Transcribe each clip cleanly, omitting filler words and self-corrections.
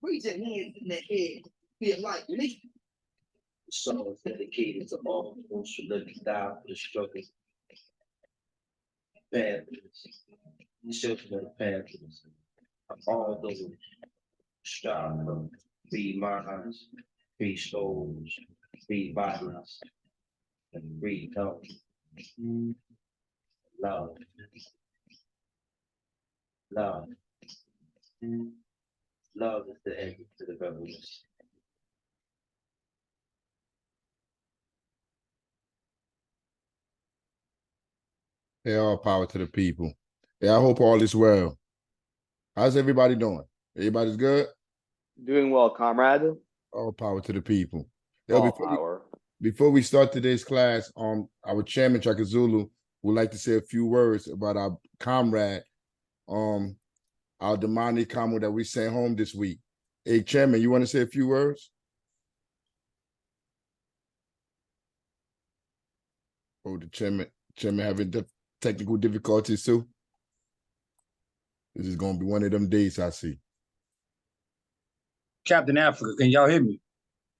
Raise your hands in the air. Feel like me. The song is dedicated to all those who live and die for the struggle. Panthers, the children of the Panthers, all those who strive for free minds, free souls, free violence, and free health, love, love. Love is the end to the revolution. Hey, all power to the people. Yeah, I hope all is well. How's everybody doing? Everybody's good? Doing well, comrade. All power to the people. Yo, All power. Before we start today's class, our chairman Chakazulu would like to say a few words about our comrade, our demonic comrade that we sent home this week. Hey, chairman, you want to say a few words? Oh, the chairman having technical difficulties too. This is gonna be one of them days, I see. Captain Africa, can y'all hear me?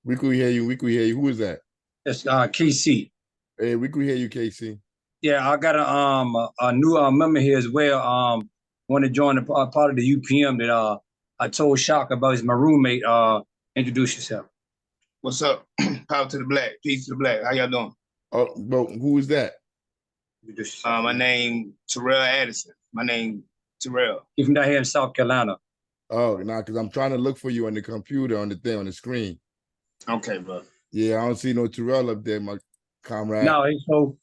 We could hear you. Who is that? It's KC. Hey, we could hear you, KC. Yeah, I got a new member here as well. Want to join the part of the UPM that I told Shock about. Is my roommate. Introduce yourself. What's up? Power to the black. Peace to the black. How y'all doing? Oh, but who is that? My name Terrell Addison. My name Terrell. He's from down here in South Carolina. Oh, nah, because I'm trying to look for you on the computer, on the screen. Okay, bro. Yeah, I don't see no Terrell up there, my comrade. No, so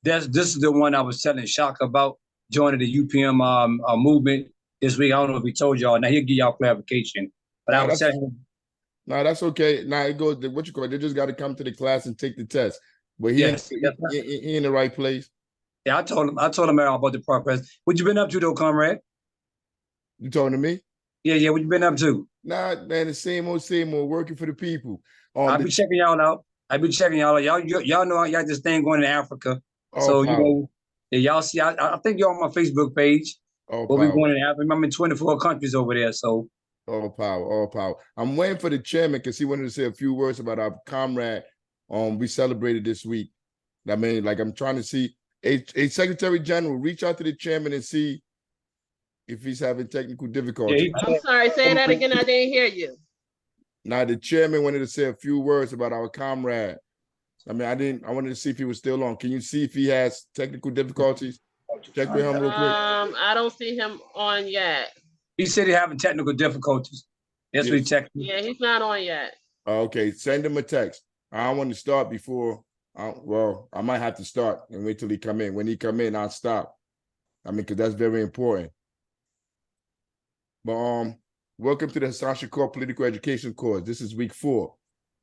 this is the one I was telling Shock about, joining the UPM movement this week. I don't know if he told y'all. Now he'll give y'all clarification. But I was telling him. No, that's okay. Now it goes. What you call it? They just got to come to the class and take the test. But he in the right place. Yeah, I told him about the progress. What you been up to though, comrade? You talking to me? Yeah. What you been up to? Nah, man, the same old, working for the people. I'll be checking y'all out. Y'all know I got this thing going in Africa. So power. You know, yeah, y'all see. I think you're on my Facebook page. We'll be going in Africa. I'm in 24 countries over there. So all power. I'm waiting for the chairman because he wanted to say a few words about our comrade. We celebrated this week. I mean, like I'm trying to see a Secretary General reach out to the chairman and see if he's having technical difficulties. Yeah, I'm sorry, say that again. I didn't hear you. Now the chairman wanted to say a few words about our comrade. I mean, I wanted to see if he was still on. Can you see if he has technical difficulties? Check with him real quick. I don't see him on yet. He said he's having technical difficulties. That's what he texted me. Yeah, he's not on yet. Okay, send him a text. I want to start before. Well, I might have to start and wait till he come in. When he come in, I'll stop. I mean, because that's very important. But welcome to the Hasan Political Education course. This is week 4.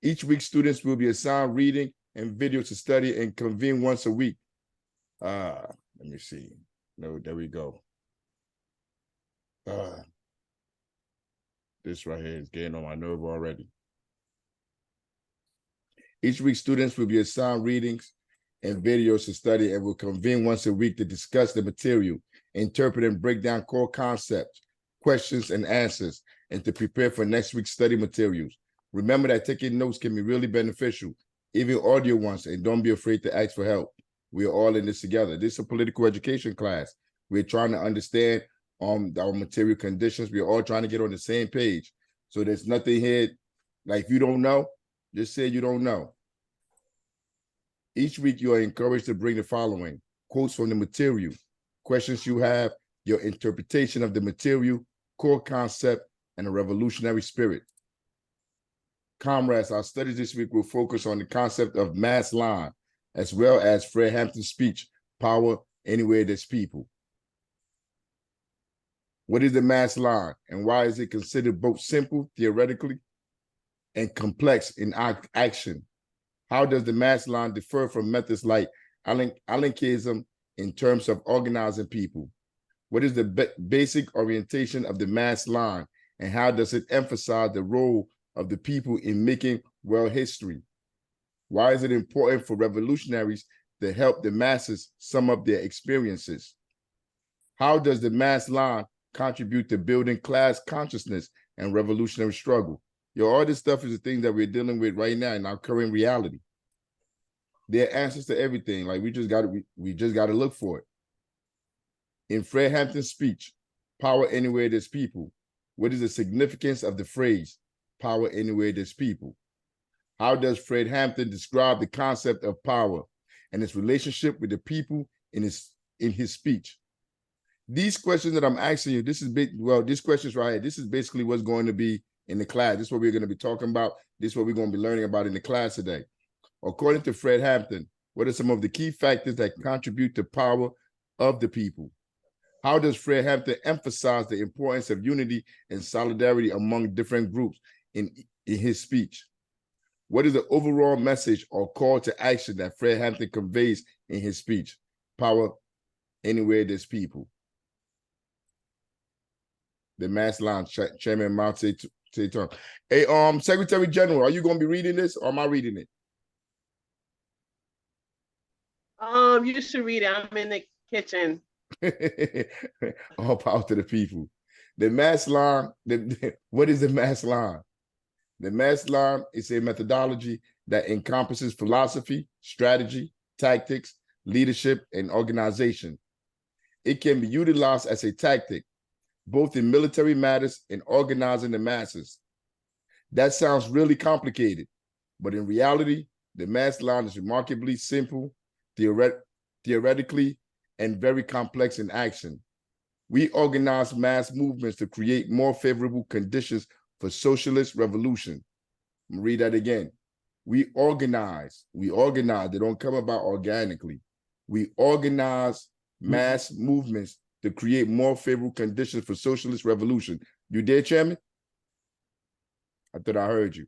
Each week, students will be assigned reading and video to study and convene once a week. Let me see. No, there we go. This right here is getting on my nerve already. Each week, students will be assigned readings and videos to study and will convene once a week to discuss the material, interpret and break down core concepts, questions and answers, and to prepare for next week's study materials. Remember that taking notes can be really beneficial, even audio ones, and don't be afraid to ask for help. We are all in this together. This is a political education class. We're trying to understand our material conditions. We're all trying to get on the same page. So there's nothing here, like if you don't know, just say you don't know. Each week you are encouraged to bring the following: quotes from the material, questions you have, your interpretation of the material, core concept, and a revolutionary spirit. Comrades, our studies this week will focus on the concept of mass line, as well as Fred Hampton's speech, Power Anywhere There's People. What is the mass line, and why is it considered both simple, theoretically, and complex in action? How does the mass line differ from methods like Alenkism in terms of organizing people? What is the basic orientation of the mass line, and how does it emphasize the role of the people in making world history? Why is it important for revolutionaries to help the masses sum up their experiences? How does the mass line contribute to building class consciousness and revolutionary struggle. Yo, all this stuff is the thing that we're dealing with right now in our current reality. There are answers to everything. Like we just got to look for it. In Fred Hampton's speech, "Power Anywhere There's People," what is the significance of the phrase "power anywhere there's people"? How does Fred Hampton describe the concept of power and its relationship with the people in his speech? These questions that I'm asking you, these questions right here, this is basically what's going to be in the class. This is what we're going to be talking about. This is what we're going to be learning about in the class today. According to Fred Hampton, what are some of the key factors that contribute to power of the people? How does Fred Hampton emphasize the importance of unity and solidarity among different groups in his speech? What is the overall message or call to action that Fred Hampton conveys in his speech? Power anywhere there's people. The mass line, Chairman Mao Zedong. Hey, Secretary General, are you going to be reading this or am I reading it? You should read it. I'm in the kitchen. All power to the people. The mass line, what is the mass line? The mass line is a methodology that encompasses philosophy, strategy, tactics, leadership, and organization. It can be utilized as a tactic, both in military matters and organizing the masses. That sounds really complicated, but in reality, the mass line is remarkably simple, theoretically, and very complex in action. We organize mass movements to create more favorable conditions for socialist revolution. I'm gonna read that again. We organize. They don't come about organically. We organize mass movements to create more favorable conditions for socialist revolution. You there, Chairman? I thought I heard you.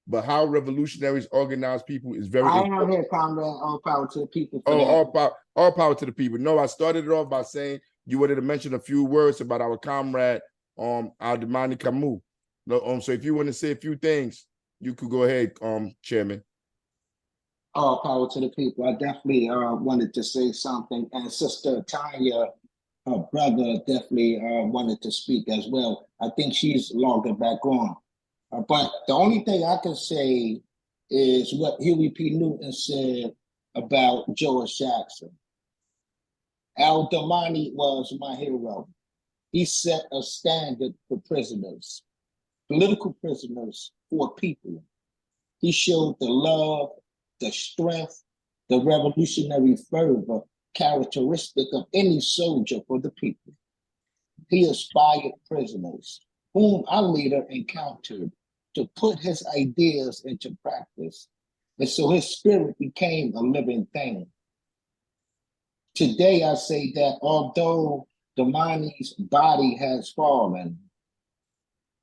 But how revolutionaries organize people is very important. I heard Comrade, all power to the people. All power to the people. No, I started it off by saying you wanted to mention a few words about our comrade, Aldemani Camus. No, so if you want to say a few things, you could go ahead, Chairman. All power to the people. I definitely wanted to say something, and Sister Tanya, her brother, definitely wanted to speak as well. I think she's logged back on. But the only thing I can say is what Huey P. Newton said about George Jackson. Al-Damani was my hero. He set a standard for prisoners, political prisoners, for people. He showed the love, the strength, the revolutionary fervor characteristic of any soldier for the people. He inspired prisoners, whom our leader encountered, to put his ideas into practice. And so his spirit became a living thing. Today, I say that although Damani's body has fallen,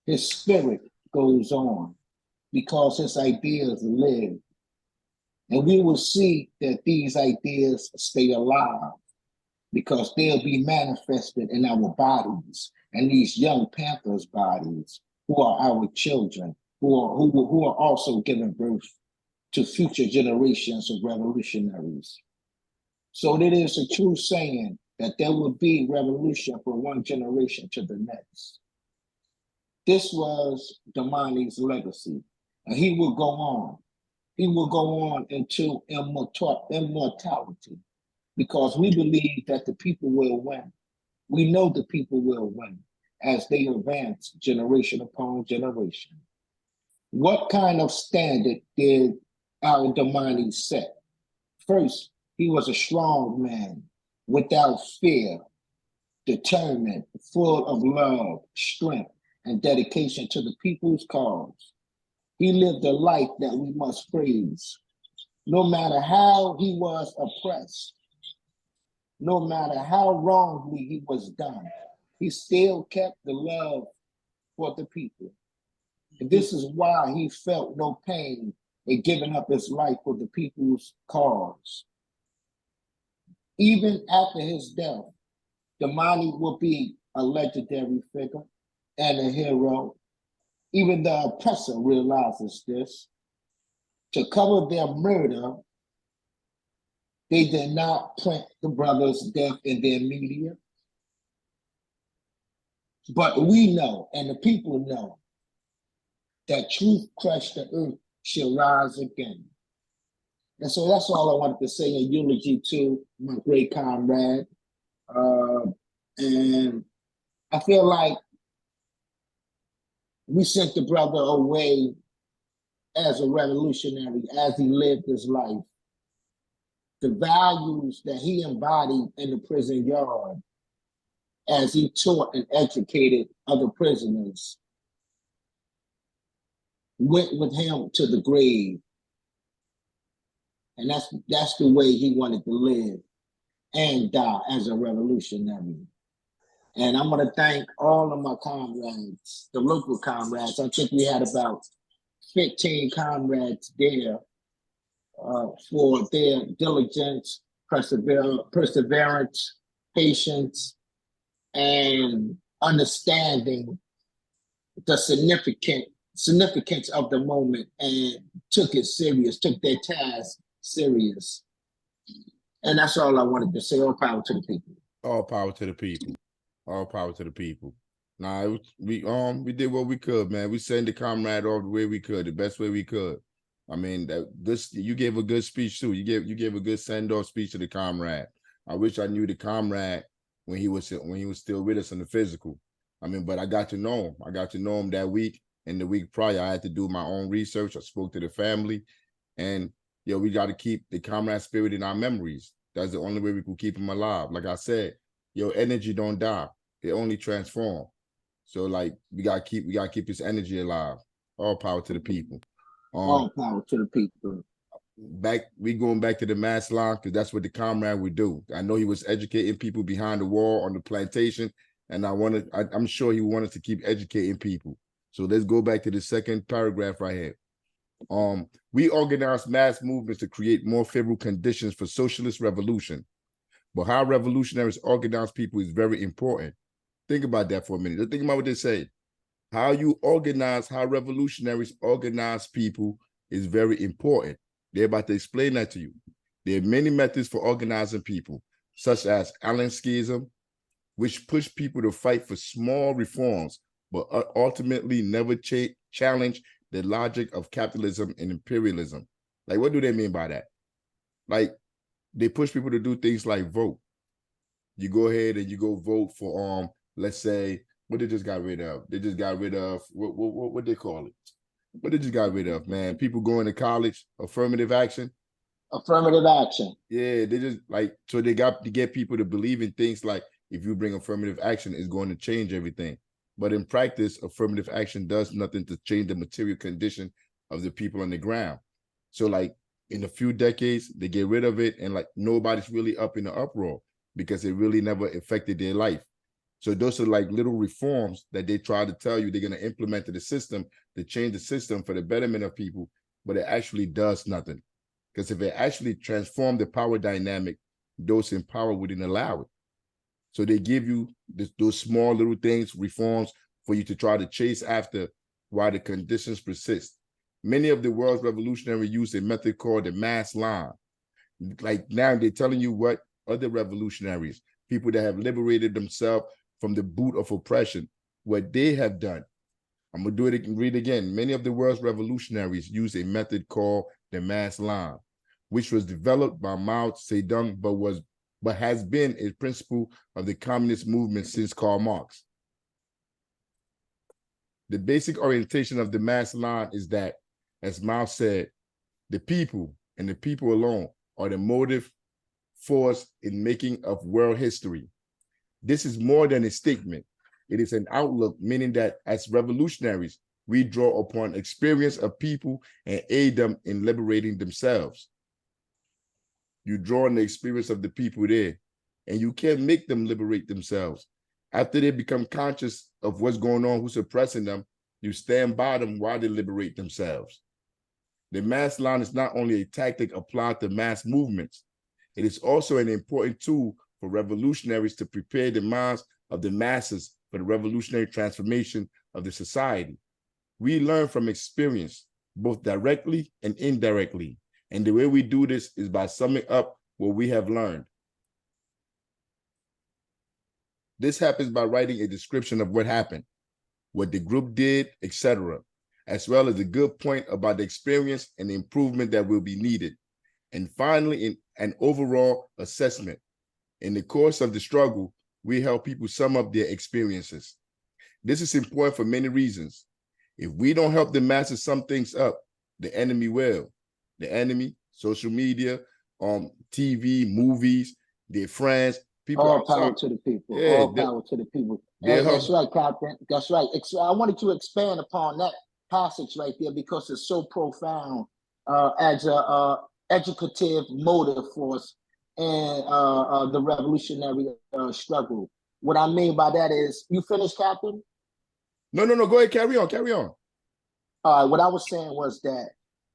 his spirit goes on because his ideas live. And we will see that these ideas stay alive because they'll be manifested in our bodies and these young Panthers' bodies, who are our children, who are also giving birth to future generations of revolutionaries. So it is a true saying that there will be revolution from one generation to the next. This was Damani's legacy, and he will go on. He will go on into immortality because we believe that the people will win. We know the people will win as they advance generation upon generation. What kind of standard did Al-Damani set? First, he was a strong man without fear, determined, full of love, strength, and dedication to the people's cause. He lived a life that we must praise. No matter how he was oppressed, no matter how wrongly he was done, he still kept the love for the people. And this is why he felt no pain in giving up his life for the people's cause. Even after his death, Damani will be a legendary figure and a hero. Even the oppressor realizes this. To cover their murder, they did not print the brother's death in their media. But we know, and the people know, that truth crushed the earth shall rise again. And so that's all I wanted to say in eulogy to my great comrade. And I feel like we sent the brother away as a revolutionary, as he lived his life. The values that he embodied in the prison yard, as he taught and educated other prisoners, went with him to the grave. And that's the way he wanted to live and die, as a revolutionary. And I'm going to thank all of my comrades, the local comrades. I think we had about 15 comrades there for their diligence, perseverance, patience, and understanding the significance of the moment, and took it serious, took their task serious. And that's all I wanted to say. All power to the people. All power to the people. All power to the people. Nah, we did what we could, man. We sent the comrade all the way we could, the best way we could. I mean, you gave a good speech too. You gave a good send-off speech to the comrade. I wish I knew the comrade when he was still with us in the physical. I mean, but I got to know him. I got to know him that week, and the week prior, I had to do my own research. I spoke to the family, and we got to keep the comrade spirit in our memories. That's the only way we can keep him alive. Like I said, energy don't die. It only transforms. So like we gotta keep his energy alive. All power to the people. All power to the people. We going back to the mass line, because that's what the comrade would do. I know he was educating people behind the wall on the plantation, and I'm sure he wanted to keep educating people. So let's go back to the second paragraph right here. We organize mass movements to create more favorable conditions for socialist revolution. But how revolutionaries organize people is very important. Think about that for a minute. Let's think about what they say. How revolutionaries organize people is very important. They're about to explain that to you. There are many methods for organizing people, such as Allenskism, which push people to fight for small reforms, but ultimately never challenge the logic of capitalism and imperialism. Like, what do they mean by that? Like, they push people to do things like vote. You go ahead and you go vote for, let's say, what they just got rid of. They just got rid of, what they call it? What they just got rid of, man. People going to college, affirmative action. Affirmative action. Yeah, they just so they got to get people to believe in things like, if you bring affirmative action, it's going to change everything. But in practice, affirmative action does nothing to change the material condition of the people on the ground. So like in a few decades, they get rid of it, and like nobody's really up in the uproar because it really never affected their life. So those are like little reforms that they try to tell you they're going to implement to the system to change the system for the betterment of people, but it actually does nothing. Because if it actually transformed the power dynamic, those in power wouldn't allow it. So they give you those small little things, reforms, for you to try to chase after while the conditions persist. Many of the world's revolutionaries use a method called the mass line. Like now they're telling you what other revolutionaries, people that have liberated themselves from the boot of oppression, what they have done. I'm gonna do it and read again. Many of the world's revolutionaries use a method called the mass line, which was developed by Mao Zedong, but has been a principle of the communist movement since Karl Marx. The basic orientation of the mass line is that, as Mao said, the people and the people alone are the motive force in making of world history. This is more than a statement. It is an outlook, meaning that as revolutionaries, we draw upon experience of people and aid them in liberating themselves. You draw on the experience of the people there, and you can't make them liberate themselves. After they become conscious of what's going on, who's oppressing them, you stand by them while they liberate themselves. The mass line is not only a tactic applied to mass movements, it is also an important tool for revolutionaries to prepare the minds of the masses for the revolutionary transformation of the society. We learn from experience, both directly and indirectly. And the way we do this is by summing up what we have learned. This happens by writing a description of what happened, what the group did, etc., as well as a good point about the experience and the improvement that will be needed. And finally, in an overall assessment. In the course of the struggle, we help people sum up their experiences. This is important for many reasons. If we don't help the masses sum things up, the enemy will. The enemy, social media, TV, movies, their friends, people All outside. power to the people. Yeah, All power to the people. That's right, Captain. That's right. I wanted to expand upon that passage right there because it's so profound as a educative motive force in the revolutionary struggle. What I mean by that is, you finished, Captain? No. Go ahead. Carry on. All right. What I was saying was that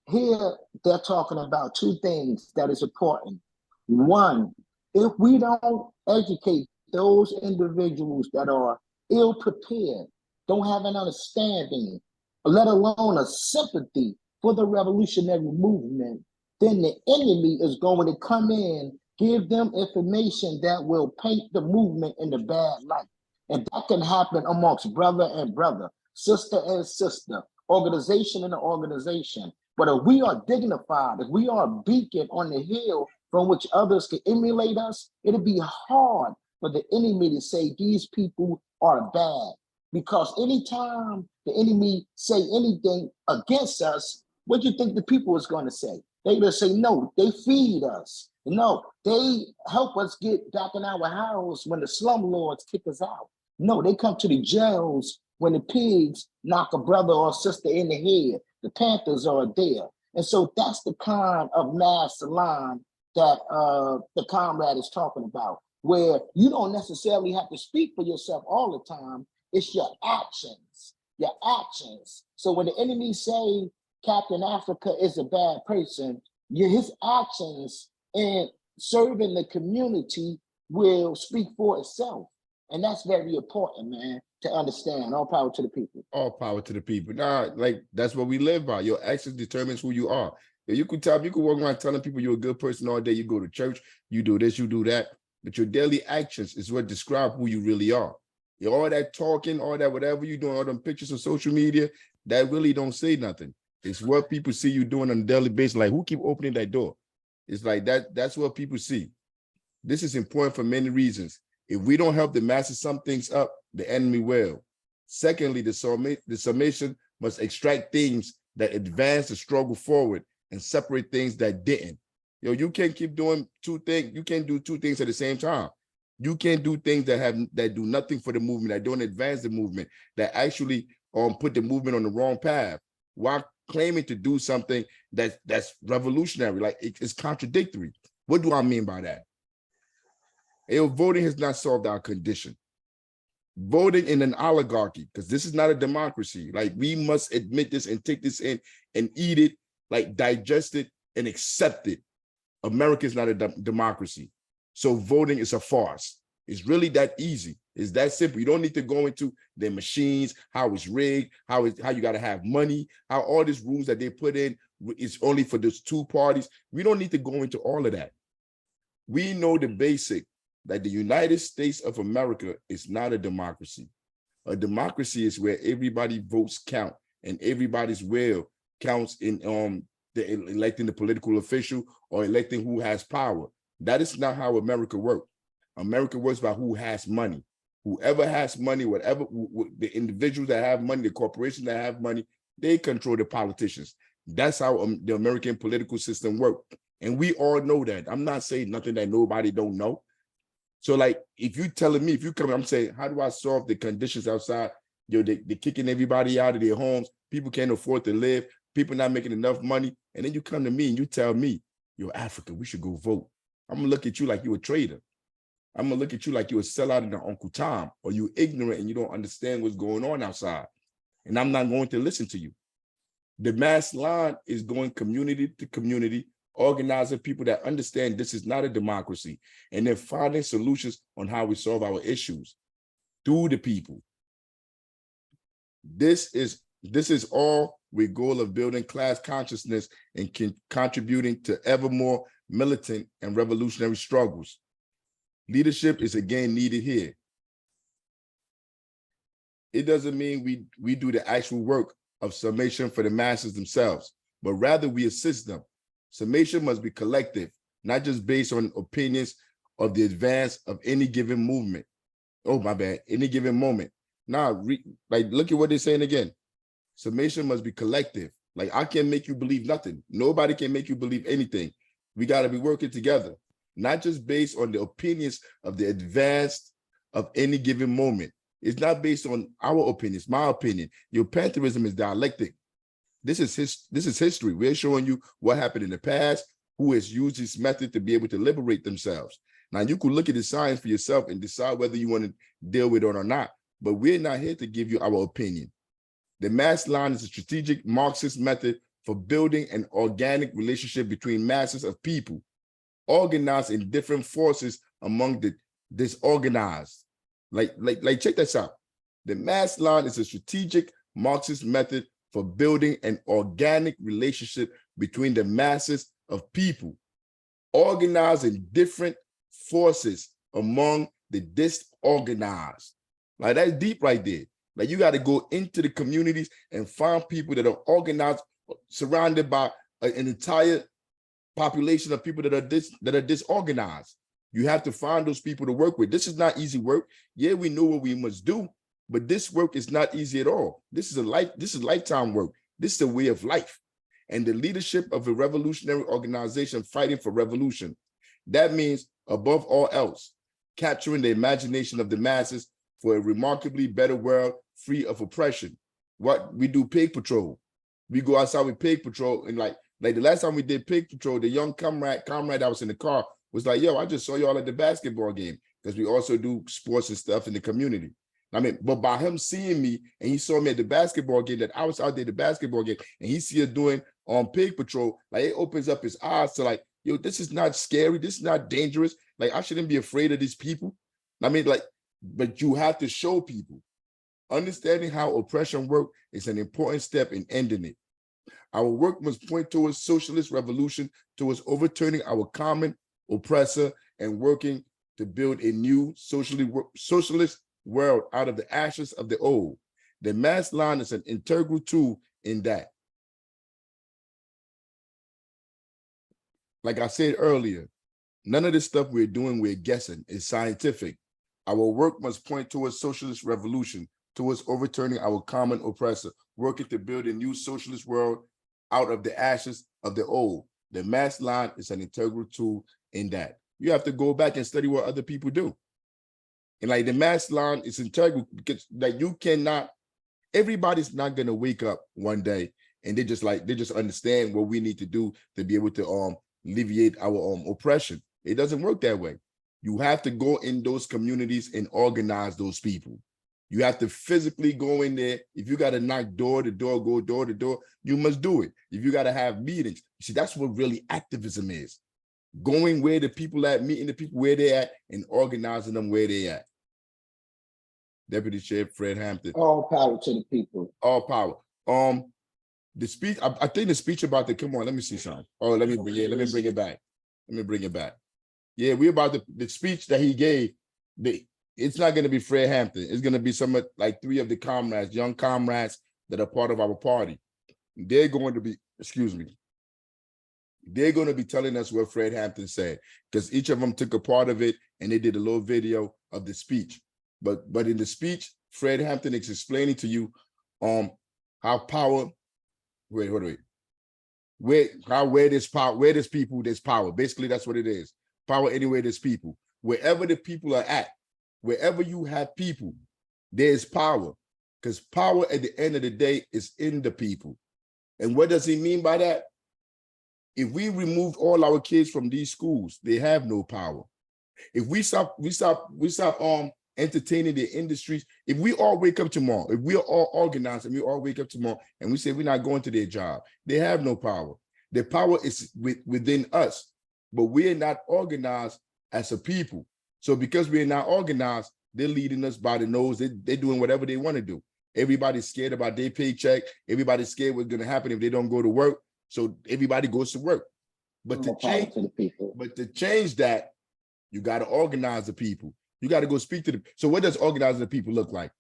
here they're talking about two things that is important. One, if we don't educate those individuals that are ill prepared, don't have an understanding, let alone a sympathy for the revolutionary movement, then the enemy is going to come in, give them information that will paint the movement in the bad light. And that can happen amongst brother and brother, sister and sister, organization and organization. But if we are dignified, if we are a beacon on the hill from which others can emulate us, it'll be hard for the enemy to say these people are bad. Because anytime the enemy say anything against us, what do you think the people is going to say? They're going to say, no, they feed us. No, they help us get back in our house when the slumlords kick us out. No, they come to the jails when the pigs knock a brother or sister in the head. The Panthers are there. And so that's the kind of mass salon that the comrade is talking about, where you don't necessarily have to speak for yourself all the time. It's your actions. So when the enemy say Captain Africa is a bad person, his actions in serving the community will speak for itself. And that's very important, man, to understand. All power to the people. All power to the people. Nah, like that's what we live by. Your actions determines who you are. You could walk around telling people you're a good person all day. You go to church, you do this, you do that. But your daily actions is what describe who you really are. All that talking, all that whatever you're doing, all them pictures on social media, that really don't say nothing. It's what people see you doing on a daily basis. Like, who keep opening that door? It's like that's what people see. This is important for many reasons. If we don't help the masses sum things up, the enemy will. Secondly, the summation must extract things that advance the struggle forward and separate things that didn't. You can't keep doing two things. You can't do two things at the same time. You can't do things that do nothing for the movement, that don't advance the movement, that actually put the movement on the wrong path, while claiming to do something that's revolutionary. Like, it's contradictory. What do I mean by that? Voting has not solved our condition. Voting in an oligarchy, because this is not a democracy. Like, we must admit this and take this in and eat it, like digest it and accept it. America is not a democracy. So voting is a farce. It's really that easy. It's that simple. You don't need to go into the machines, how it's rigged, how you got to have money, how all these rules that they put in is only for those two parties. We don't need to go into all of that. We know the basic, that the United States of America is not a democracy. A democracy is where everybody votes count and everybody's will counts in electing the political official or electing who has power. That is not how America works. America works by who has money. Whoever has money, the individuals that have money, the corporations that have money, they control the politicians. That's how the American political system works. And we all know that. I'm not saying nothing that nobody don't know. So, like, if you telling me, if you come, I'm saying, how do I solve the conditions outside? They're kicking everybody out of their homes. People can't afford to live. People not making enough money. And then you come to me and you tell me, you're African, we should go vote. I'm gonna look at you like you're a traitor. I'm gonna look at you like you're a sellout in the Uncle Tom, or you're ignorant and you don't understand what's going on outside. And I'm not going to listen to you. The mass line is going community to community, organizing people that understand this is not a democracy, and then finding solutions on how we solve our issues through the people. This is all with goal of building class consciousness and contributing to ever more militant and revolutionary struggles. Leadership is again needed here. it doesn't mean we do the actual work of summation for the masses themselves, but rather we assist them. Summation must be collective, not just based on opinions of the advance of any given movement. Oh, my bad, any given moment. Now, like, look at what they're saying again. Summation must be collective. Like, I can't make you believe nothing. Nobody can make you believe anything. We got to be working together, not just based on the opinions of the advanced of any given moment. It's not based on our opinions, my opinion. Your Pantherism is dialectic. This is history. We're showing you what happened in the past, who has used this method to be able to liberate themselves. Now, you can look at the science for yourself and decide whether you want to deal with it or not, but we're not here to give you our opinion. The mass line is a strategic Marxist method for building an organic relationship between masses of people, organized in different forces among the disorganized. Like check this out. The mass line is a strategic Marxist method for building an organic relationship between the masses of people, organized in different forces among the disorganized. Like, that's deep right there. Like, you got to go into the communities and find people that are organized, surrounded by an entire population of people that are disorganized. You have to find those people to work with. This is not easy work. Yeah, we know what we must do, but this work is not easy at all. This is lifetime work. This is a way of life. And the leadership of a revolutionary organization fighting for revolution. That means, above all else, capturing the imagination of the masses for a remarkably better world free of oppression. What we do, pig patrol. We go outside with pig patrol, and like the last time we did pig patrol, the young comrade that was in the car was like, yo, I just saw y'all at the basketball game, because we also do sports and stuff in the community. I mean, but by him seeing me, and he saw me at the basketball game, that I was out there at the basketball game, and he see us doing on pig patrol, like, it opens up his eyes to like, yo, this is not scary. This is not dangerous. Like, I shouldn't be afraid of these people. I mean, like, but you have to show people. Understanding how oppression works is an important step in ending it. Our work must point towards socialist revolution, towards overturning our common oppressor and working to build a new socialist world out of the ashes of the old. The mass line is an integral tool in that. Like I said earlier, none of this stuff we're doing, we're guessing. It's scientific. Our work must point towards socialist revolution, towards overturning our common oppressor, working to build a new socialist world out of the ashes of the old. The mass line is an integral tool in that. You have to go back and study what other people do. And like, the mass line is integral, because like, you cannot, everybody's not gonna wake up one day and they just understand what we need to do to be able to alleviate our oppression. It doesn't work that way. You have to go in those communities and organize those people. You have to physically go in there. If you got to knock door to door, go door to door, you must do it. If you got to have meetings, see, that's what really activism is. Going where the people at, meeting the people where they're at, and organizing them where they're at. Deputy Chair Fred Hampton. All power to the people. All power. The speech, I think the speech about the, come on, let me see something. Oh, let me bring it back. Let me bring it back. Yeah, we about the speech that he gave. It's not going to be Fred Hampton. It's going to be some of, like, 3 of the comrades, young comrades that are part of our party. They're going to be, excuse me, they're going to be telling us what Fred Hampton said, because each of them took a part of it and they did a little video of the speech. But in the speech, Fred Hampton is explaining to you how power, where there's power, where there's people, there's power. Basically, that's what it is. Power anywhere there's people. Wherever the people are at, wherever you have people, there's power, because power at the end of the day is in the people. And what does he mean by that? If we removed all our kids from these schools, they have no power. If we stop entertaining the industries, if we all wake up tomorrow, if we are all organized and we all wake up tomorrow and we say we're not going to their job, they have no power. Their power is within us, but we are not organized as a people. So because we're not organized, they're leading us by the nose. They're doing whatever they want to do. Everybody's scared about their paycheck. Everybody's scared what's going to happen if they don't go to work. So everybody goes to work. But to change that, you got to organize the people. You got to go speak to them. So what does organizing the people look like?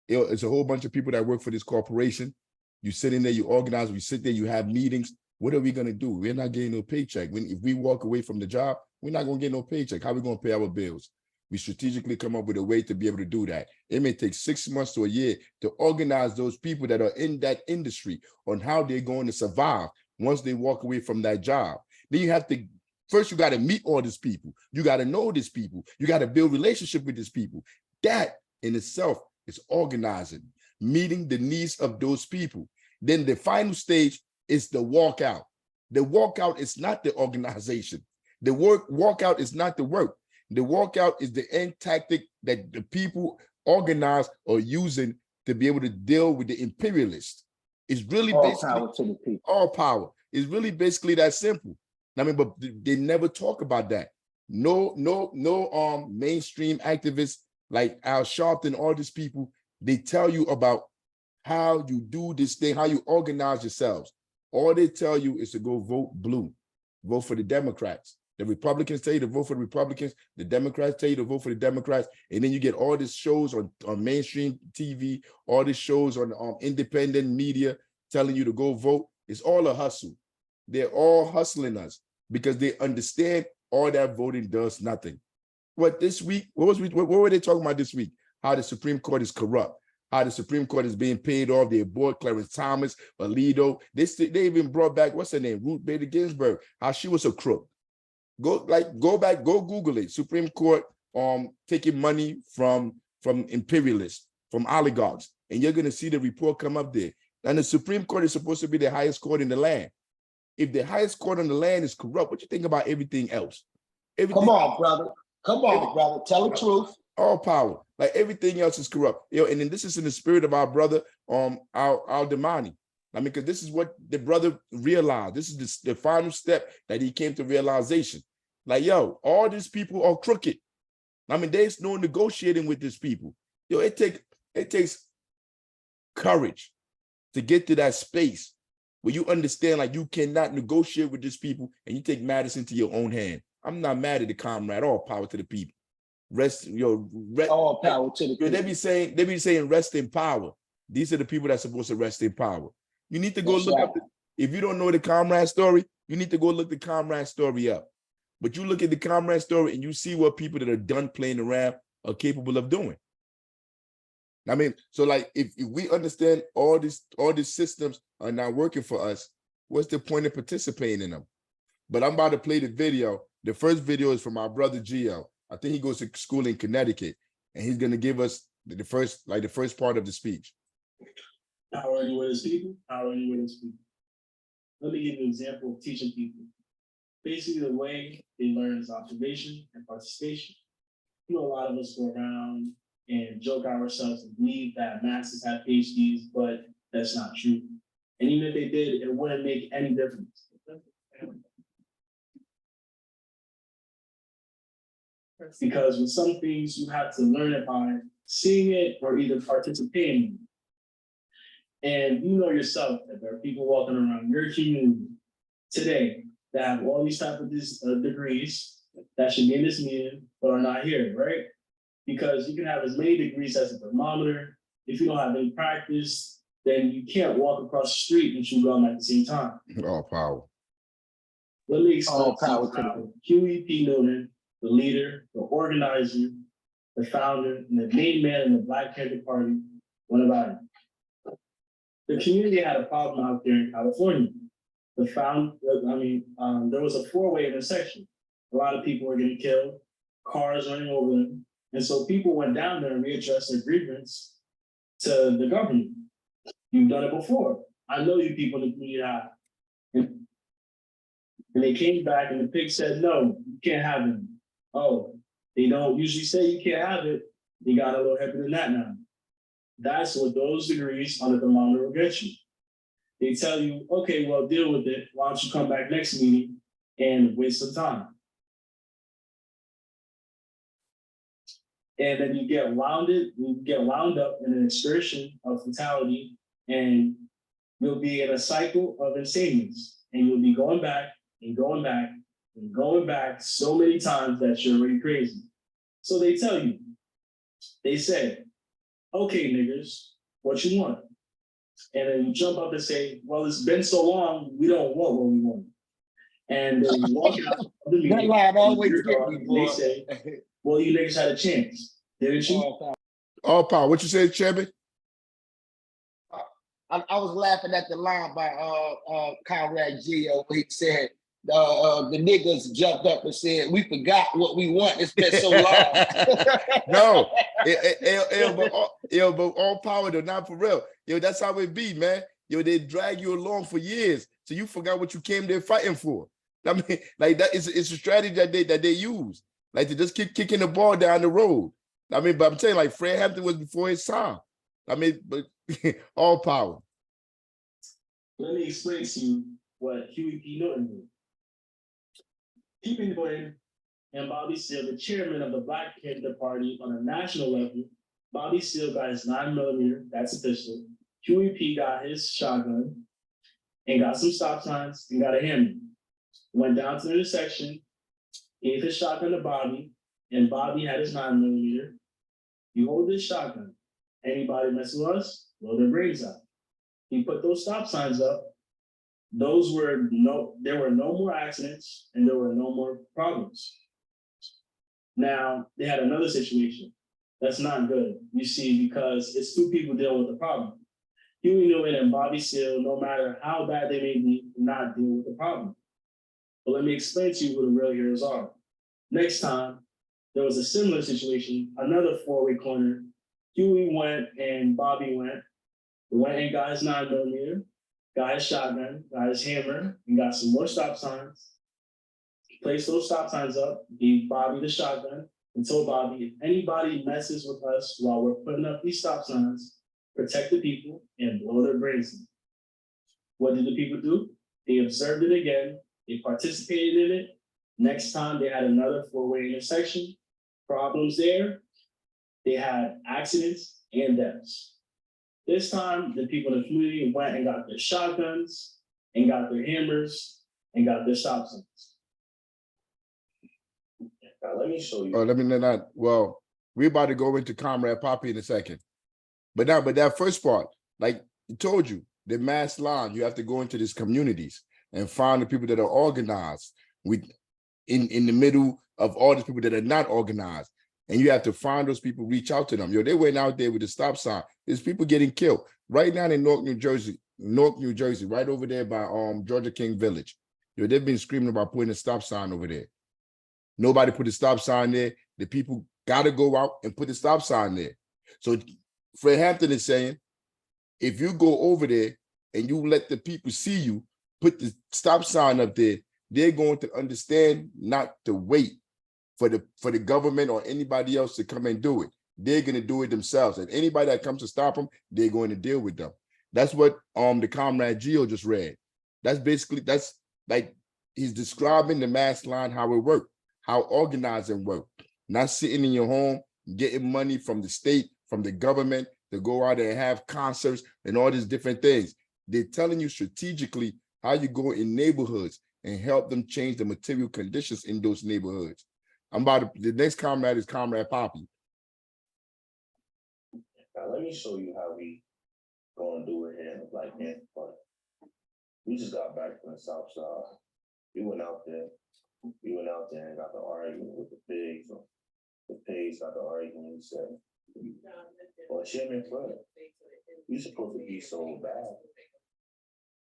It's a whole bunch of people that work for this corporation. You sit in there, you organize, we sit there, you have meetings. What are we going to do? We're not getting no paycheck. If we walk away from the job, we're not going to get no paycheck. How are we going to pay our bills? We strategically come up with a way to be able to do that. It may take 6 months to a year to organize those people that are in that industry on how they're going to survive once they walk away from that job. Then you have to, first you got to meet all these people. You got to know these people. You got to build relationship with these people. That in itself is organizing, meeting the needs of those people. Then the final stage is the walkout. The walkout is not the organization. The walkout is not the work. The walkout is the end tactic that the people organize or using to be able to deal with the imperialists. It's really All basically power to the people. all power. It's really basically that simple. I mean, but they never talk about that. No mainstream activists like Al Sharpton, all these people, they tell you about how you do this thing, how you organize yourselves. All they tell you is to go vote blue, vote for the Democrats. The Republicans tell you to vote for the Republicans. The Democrats tell you to vote for the Democrats. And then you get all these shows on mainstream TV, all these shows on independent media telling you to go vote. It's all a hustle. They're all hustling us because they understand all that voting does nothing. What this week, what were they talking about this week? How the Supreme Court is corrupt, how the Supreme Court is being paid off. They bought Clarence Thomas, Alito. They even brought back, what's her name? Ruth Bader Ginsburg, how she was a crook. Go back, go Google it. Supreme Court taking money from imperialists, from oligarchs, and you're gonna see the report come up there. And the Supreme Court is supposed to be the highest court in the land. If the highest court in the land is corrupt, what you think about everything else? Come on, brother. Come on, brother. Tell the truth. All power, like everything else is corrupt. And then this is in the spirit of our brother, Al-Damani. I mean, because this is what the brother realized. This is the final step that he came to realization. Like, yo, all these people are crooked. I mean, there's no negotiating with these people. Yo, it takes courage to get to that space where you understand, like, you cannot negotiate with these people and you take matters into your own hand. I'm not mad at the comrade. All power to the people. All power to the people. They be saying rest in power. These are the people that's supposed to rest in power. You need to go look up. If you don't know the comrade story, you need to go look the comrade story up. But you look at the comrade story and you see what people that are done playing around are capable of doing. I mean, so like if we understand all these systems are not working for us, what's the point of participating in them? But I'm about to play the video. The first video is from my brother Gio. I think he goes to school in Connecticut, and he's going to give us the first part of the speech. How are you with his people? How are you with his people? Let me give you an example of teaching people. Basically, the way they learn is observation and participation. You know, a lot of us go around and joke ourselves and believe that masters have PhDs, but that's not true. And even if they did, it wouldn't make any difference. Because with some things, you have to learn it by seeing it or either participating. And you know yourself that there are people walking around your community today that have all these type of degrees that should be in this meeting, but are not here, right? Because you can have as many degrees as a thermometer. If you don't have any practice, then you can't walk across the street and shoot gun at the same time. All power. Let me explain how Huey P. Newton, the leader, the organizer, the founder, and the main man in the Black Panther Party went about it. The community had a problem out there in California. There was a four-way intersection. A lot of people were getting killed, cars running over them. And so people went down there and readdressed their grievance to the government. You've done it before. I know you people in the community have. And they came back and the pig said, no, you can't have it. Oh, they don't usually say you can't have it. They got a little heavier than that now. That's what those degrees on the thermometer will get you. They tell you, okay, well, deal with it. Why don't you come back next meeting and waste some time? And then you get wound up in an excursion of fatality, and you'll be in a cycle of insaneness. And you'll be going back and going back and going back so many times that you're already crazy. So they tell you, they say, okay, niggers, what you want? And then you jump up and say, well, it's been so long, we don't want what we want. And then you walk out of the meeting. That line always get and me, they boy. say, well, you niggas had a chance, didn't you? All power. What you say, Chevy? I was laughing at the line by Conrad Gio where he said the niggas jumped up and said, we forgot what we want. It's been so long. No, but all power though, not for real. Yo, that's how it be, man. Yo, they drag you along for years, so you forgot what you came there fighting for. I mean, like that is it's a strategy that they use, like to just kicking the ball down the road. I mean, but I'm telling you, like Fred Hampton was before his time. I mean, but all power. Let me explain to you what Huey P. Newton did. Huey Newton and Bobby Seale, the chairman of the Black Panther Party on a national level. Bobby Seale got his 9mm, that's official. Huey P. got his shotgun and got some stop signs and got a hammer. Went down to the intersection, gave his shotgun to Bobby, and Bobby had his 9mm. You hold this shotgun. Anybody mess with us, blow their brains out. He put those stop signs up. There were no more accidents and there were no more problems. Now they had another situation. That's not good, you see, because it's two people dealing with the problem. Huey Newton and Bobby Seale, no matter how bad they may be, not deal with the problem. But let me explain to you who the real heroes are. Next time, there was a similar situation, another four-way corner. Huey went and Bobby went and got his 9mm, got his shotgun, got his hammer, and got some more stop signs. Placed those stop signs up, gave Bobby the shotgun, and told Bobby, if anybody messes with us while we're putting up these stop signs, protect the people and blow their brains in. What did the people do? They observed it again, they participated in it. Next time they had another four-way intersection, problems there, they had accidents and deaths. This time, the people in the community went and got their shotguns and got their hammers and got their stop signs. Now, let me show you. Oh, let me know that. Well, we're about to go into Comrade Poppy in a second. But that first part, like I told you, the mass line, you have to go into these communities and find the people that are organized in the middle of all these people that are not organized. And you have to find those people, reach out to them. Yo, they went out there with the stop sign. There's people getting killed right now in Newark, New Jersey, right over there by Georgia King Village. Yo, they've been screaming about putting a stop sign over there. Nobody put a stop sign there. The people got to go out and put the stop sign there. So Fred Hampton is saying, if you go over there and you let the people see you, put the stop sign up there, they're going to understand not to wait for the government or anybody else to come and do it. They're going to do it themselves. And anybody that comes to stop them, they're going to deal with them. That's what the Comrade Gio just read. That's like he's describing the mass line, how it worked, how organizing worked. Not sitting in your home, getting money from the state, from the government to go out and have concerts and all these different things. They're telling you strategically how you go in neighborhoods and help them change the material conditions in those neighborhoods. The next comrade is Comrade Poppy. Now let me show you how we gonna do it here in the Black Panther Party. We just got back from the South Side. We went out there and got the argument with the pigs. The pigs got the argument and said, well, Chairman Fred, you supposed to be so bad.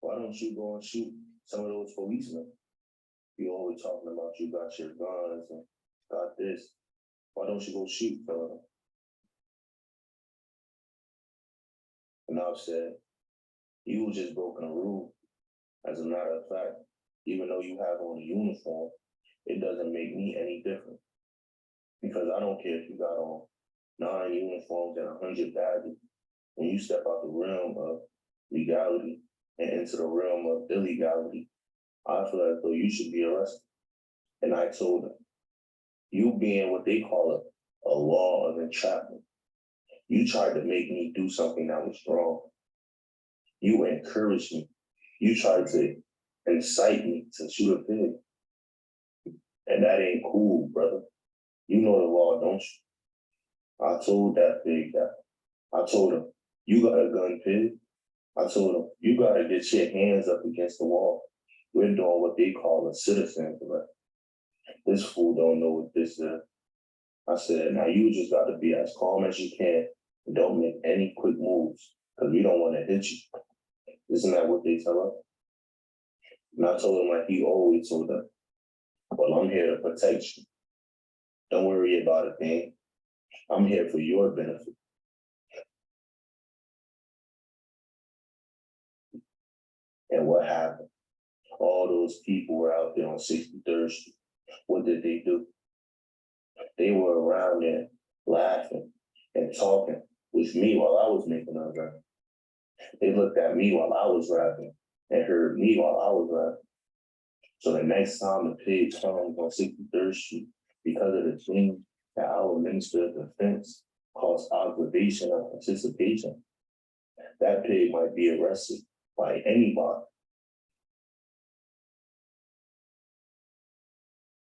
Why don't you go and shoot some of those policemen? You always talking about you got your guns and got this. Why don't you go shoot them? And I've said, you was just broken a rule. As a matter of fact, even though you have on a uniform, it doesn't make me any different. Because I don't care if you got on 9 uniforms and 100 badges. When you step out the realm of legality and into the realm of illegality, I feel as though you should be arrested. And I told them, you being what they call a law of entrapment, you tried to make me do something that was wrong. You encouraged me. You tried to incite me to shoot a pig. And that ain't cool, brother. You know the law, don't you? I told that pig that I told him, you got a gun, pig. I told him, you got to get your hands up against the wall. We're doing what they call a citizen arrest. This fool don't know what this is. I said, now you just got to be as calm as you can and don't make any quick moves because we don't want to hit you. Isn't that what they tell us? And I told him like he always told them, well, I'm here to protect you. Don't worry about a thing. I'm here for your benefit. And what happened? All those people were out there on 63rd Street. What did they do? They were around there laughing and talking with me while I was making a rap. They looked at me while I was rapping and heard me while I was rapping. So the next time the pig comes on 63rd Street, because of the thing that our Minister of Defense calls observation of participation, that pig might be arrested by anybody.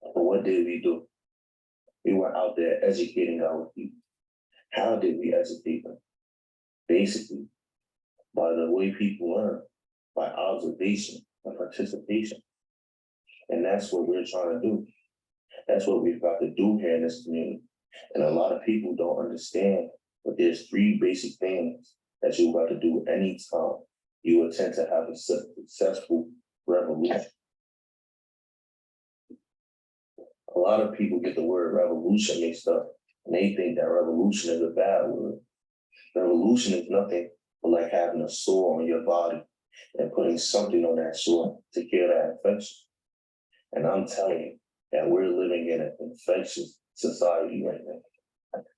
But what did we do? We were out there educating our people. How did we educate them? Basically, by the way people learn, by observation and participation. And that's what we're trying to do. That's what we've got to do here in this community. And a lot of people don't understand, but there's 3 basic things that you've got to do anytime you attempt to have a successful revolution. A lot of people get the word revolution mixed up, and they think that revolution is a bad word. Revolution is nothing but like having a sore on your body and putting something on that sore to cure that infection. And I'm telling you that we're living in an infectious society right now.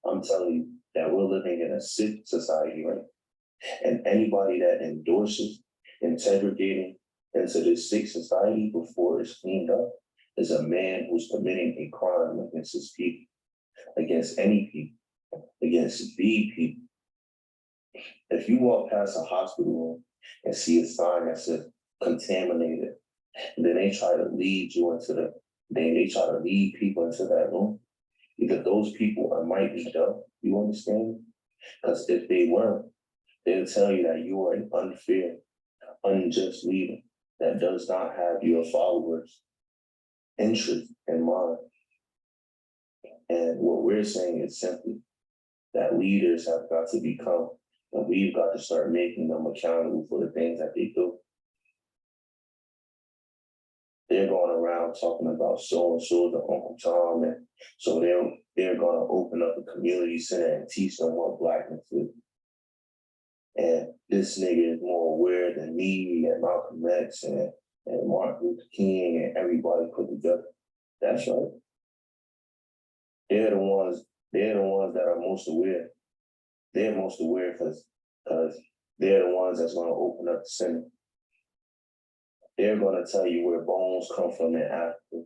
I'm telling you that we're living in a sick society right now. And anybody that endorses integrating into this sick society before it's cleaned up is a man who's committing a crime against his people, against any people, against the people. If you walk past a hospital room and see a sign that says contaminated, and then they try to lead you into they try to lead people into that room, either those people might be dumb, you understand? Because if they weren't, they'll tell you that you are an unfair, unjust leader that does not have your followers' interest in mind. And what we're saying is simply that leaders have got to become, and we've got to start making them accountable for the things that they do. They're going around talking about so-and-so to Uncle Tom, and so they're going to open up a community center and teach them what Blackness is. And this nigga is more aware than me and Malcolm X and Martin Luther King and everybody put together. That's right. They're the ones that are most aware. They're most aware because they're the ones that's going to open up the center. They're going to tell you where bones come from in Africa,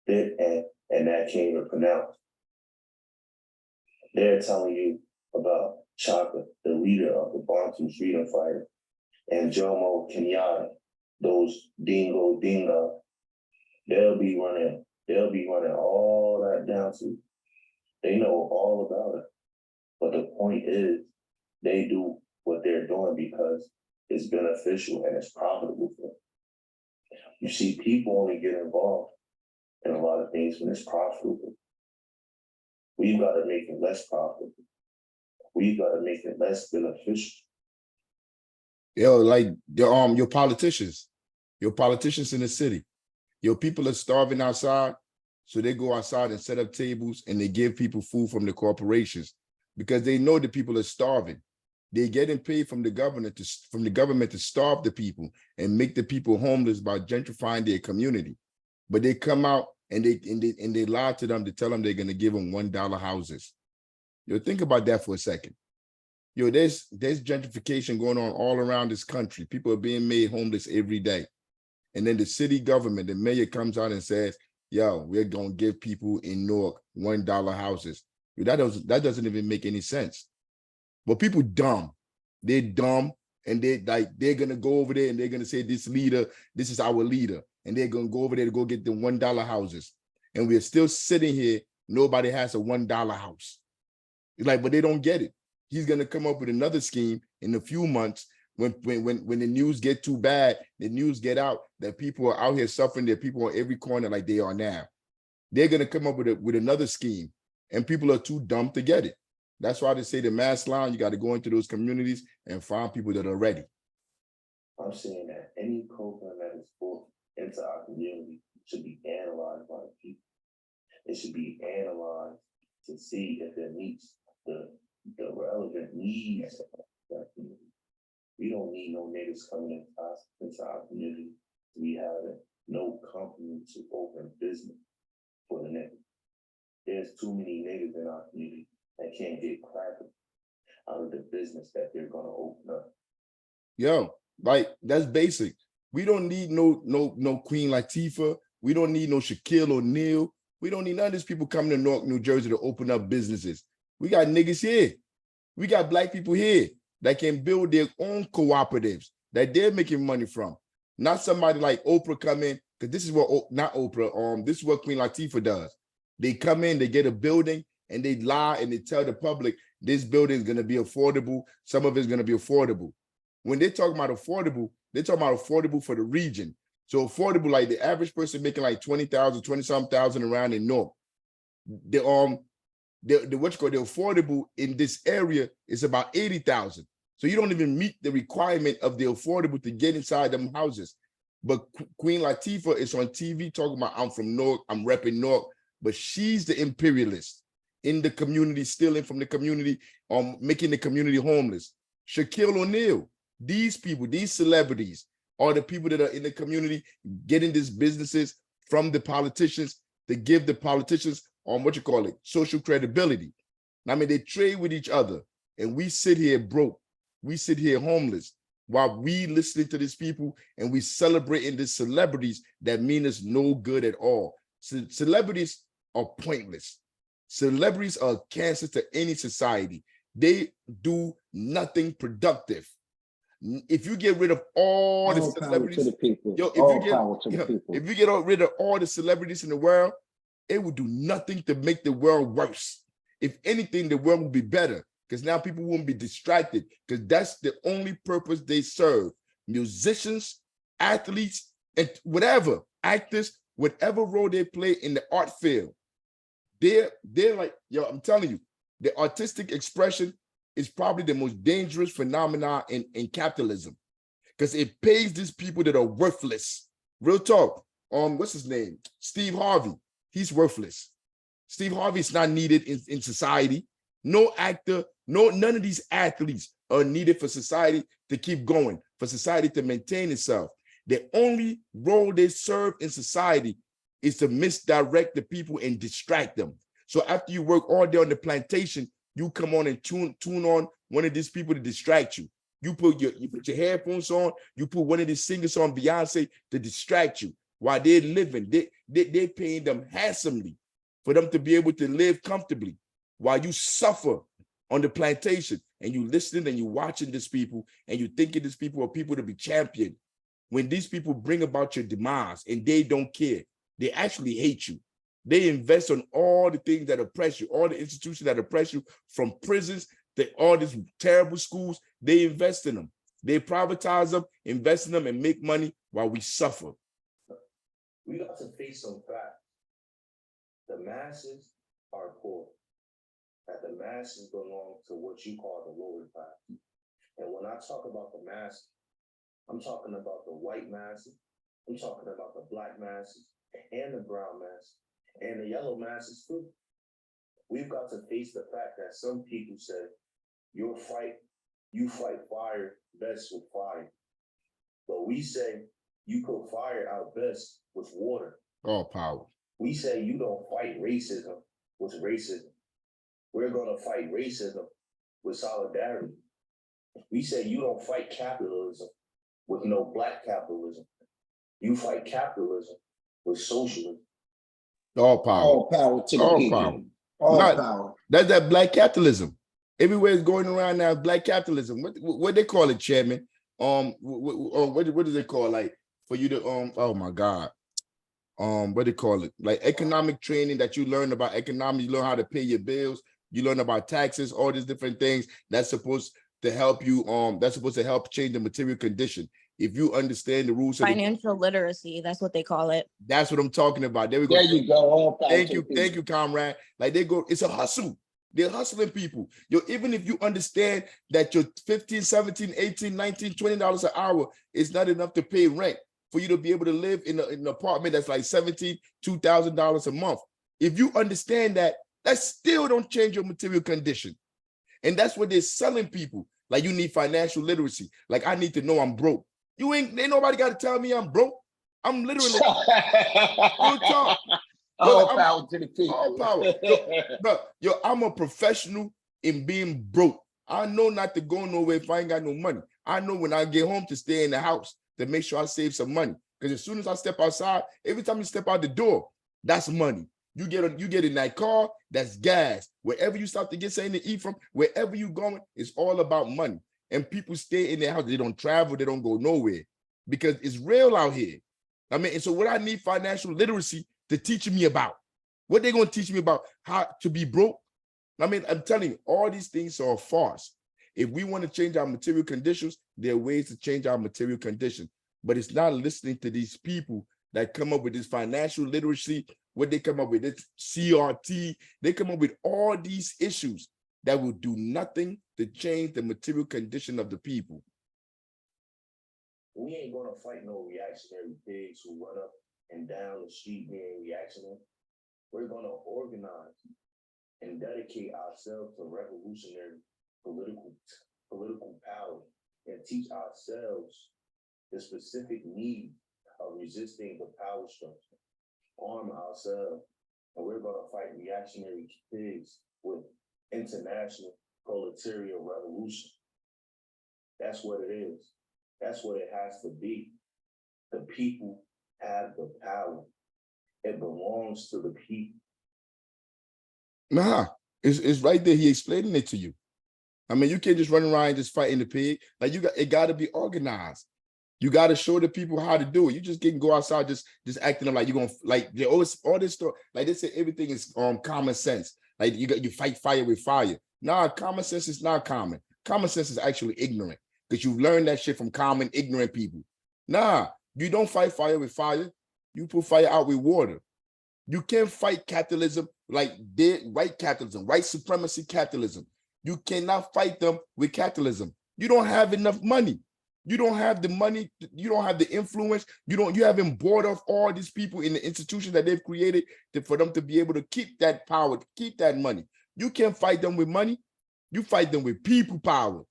and that can't even pronounce. They're telling you about Chaka, the leader of the Bantu freedom fighter, and Jomo Kenyatta, those dingo. They'll be running all that down to. They know all about it. But the point is, they do what they're doing because it's beneficial and it's profitable for them. You see, people only get involved in a lot of things when it's profitable. We've got to make it less profitable. We've got to make it less beneficial. Yo, like your politicians in the city. Your people are starving outside, so they go outside and set up tables and they give people food from the corporations because they know the people are starving. They're getting paid from the government to starve the people and make the people homeless by gentrifying their community. But they come out and they lie to them to tell them they're going to give them $1 houses. Yo, think about that for a second. Yo, there's gentrification going on all around this country. People are being made homeless every day. And then the city government, the mayor comes out and says, yo, we're going to give people in Newark $1 houses. Yo, that doesn't even make any sense. But people dumb. They're dumb, and they're going to go over there and they're going to say, this is our leader. And they're going to go over there to go get the $1 houses. And we're still sitting here. Nobody has a $1 house. It's like, but they don't get it. he's gonna come up with another scheme in a few months when the news get too bad, the news get out that people are out here suffering. There are people on every corner like they are now. They're gonna come up with another scheme, and people are too dumb to get it. That's why they say the mass line. You got to go into those communities and find people that are ready. I'm saying that any program that is brought into our community should be analyzed by the people. It should be analyzed to see if it meets the relevant needs of that community. We don't need no niggas coming into our community. We have no company to open business for the niggas. There's too many niggas in our community that can't get cracked out of the business that they're gonna open up. Yo, like that's basic. We don't need no Queen Latifah. We don't need no Shaquille O'Neal. We don't need none of these people coming to Newark, New Jersey to open up businesses. We got niggas here. We got black people here that can build their own cooperatives that they're making money from. Not somebody like Oprah come in, because this is what, not Oprah, this is what Queen Latifah does. They come in, they get a building, and they lie and they tell the public this building is gonna be affordable. Some of it's gonna be affordable. When they talk about affordable, they're talking about affordable for the region. So affordable, like the average person making like 20,000, 20-something thousand around in Newark. The affordable in this area is about 80,000. So you don't even meet the requirement of the affordable to get inside them houses. But Queen Latifah is on TV talking about, I'm from Newark, I'm repping Newark, but she's the imperialist in the community, stealing from the community, making the community homeless. Shaquille O'Neal, these people, these celebrities are the people that are in the community getting these businesses from the politicians to give the politicians social credibility. I mean, they trade with each other and we sit here broke. We sit here homeless while we listening to these people and we celebrating these celebrities that mean us no good at all. So celebrities are pointless. Celebrities are cancer to any society. They do nothing productive. If you get rid of all the celebrities, if you get rid of all the celebrities in the world, it would do nothing to make the world worse. If anything, the world would be better because now people won't be distracted because that's the only purpose they serve. Musicians, athletes, and whatever, actors, whatever role they play in the art field, they're like, yo, I'm telling you, the artistic expression is probably the most dangerous phenomenon in capitalism because it pays these people that are worthless. Real talk. What's his name? Steve Harvey. He's worthless. Steve Harvey's not needed in society. No actor, none of these athletes are needed for society to keep going, for society to maintain itself. The only role they serve in society is to misdirect the people and distract them. So after you work all day on the plantation, you come on and tune on one of these people to distract you. You put your headphones on, you put one of these singers on, Beyonce, to distract you while they're living. They're paying them handsomely for them to be able to live comfortably while you suffer on the plantation and you listening and you watching these people and you thinking these people are people to be championed. When these people bring about your demise and they don't care, they actually hate you. They invest on all the things that oppress you, all the institutions that oppress you, from prisons to all these terrible schools. They invest in them. They privatize them, invest in them, and make money while we suffer. We got to face some facts. The masses are poor. That the masses belong to what you call the lower class. And when I talk about the masses, I'm talking about the white masses, I'm talking about the black masses, and the brown masses, and the yellow masses too. We've got to face the fact that some people say, you fight fire best with fire. But we say you put fire out best with water. All power. We say you don't fight racism with racism. We're gonna fight racism with solidarity. We say you don't fight capitalism with no black capitalism. You fight capitalism with socialism. All power. All power to the people. All power. That's that black capitalism. Everywhere is going around now, black capitalism. What they call it, Chairman? What do they call, like, for you to oh my God. What do they call it? Like economic training that you learn about economics, you learn how to pay your bills. You learn about taxes, all these different things that's supposed to help you. That's supposed to help change the material condition. If you understand the rules, Financial literacy, that's what they call it. that's what I'm talking about. There we go. There you go. All Thank you, comrade. Like they go, it's a hustle. They're hustling people. Even if you understand that your $15, $17, $18, $19, $20 an hour is not enough to pay rent for you to be able to live in an apartment that's like $17,000, $2,000 a month. If you understand that, that still don't change your material condition. And that's what they're selling people. Like you need financial literacy. Like I need to know I'm broke. Ain't nobody got to tell me I'm broke. I'm literally real talk. All power to the people. All power. I'm a professional in being broke. I know not to go nowhere if I ain't got no money. I know when I get home to stay in the house to make sure I save some money. Because as soon as I step outside, every time you step out the door, that's money. You get in that car, that's gas. Wherever you stop to get something to eat from, wherever you going, it's all about money. And people stay in their house. They don't travel. They don't go nowhere because it's real out here. I mean, and so what I need financial literacy to teach me about. What they're going to teach me about how to be broke. I mean, I'm telling you, all these things are a farce. If we want to change our material conditions, there are ways to change our material condition. But it's not listening to these people that come up with this financial literacy, what they come up with, this CRT, they come up with all these issues that will do nothing to change the material condition of the people. We ain't gonna fight no reactionary pigs who run up and down the street being reactionary. We're gonna organize and dedicate ourselves to revolutionary political power and teach ourselves the specific need of resisting the power structure, arm ourselves, and we're gonna fight reactionary pigs with international proletarian revolution. That's what it is. That's what it has to be. The people have the power. It belongs to the people. Nah, it's right there. He explaining it to you. I mean, you can't just run around just fighting the pig. Like it got to be organized. You got to show the people how to do it. You just can't go outside just acting like you're gonna like they always all this stuff. Like they say everything is common sense. Like you fight fire with fire. Nah, common sense is not common. Common sense is actually ignorant because you learn that shit from common ignorant people. Nah, you don't fight fire with fire. You put fire out with water. You can't fight capitalism like white capitalism, white supremacy capitalism. You cannot fight them with capitalism. You don't have enough money. You don't have the money. You don't have the influence. You haven't bought off all these people in the institutions that they've created for them to be able to keep that power, to keep that money. You can't fight them with money. You fight them with people power.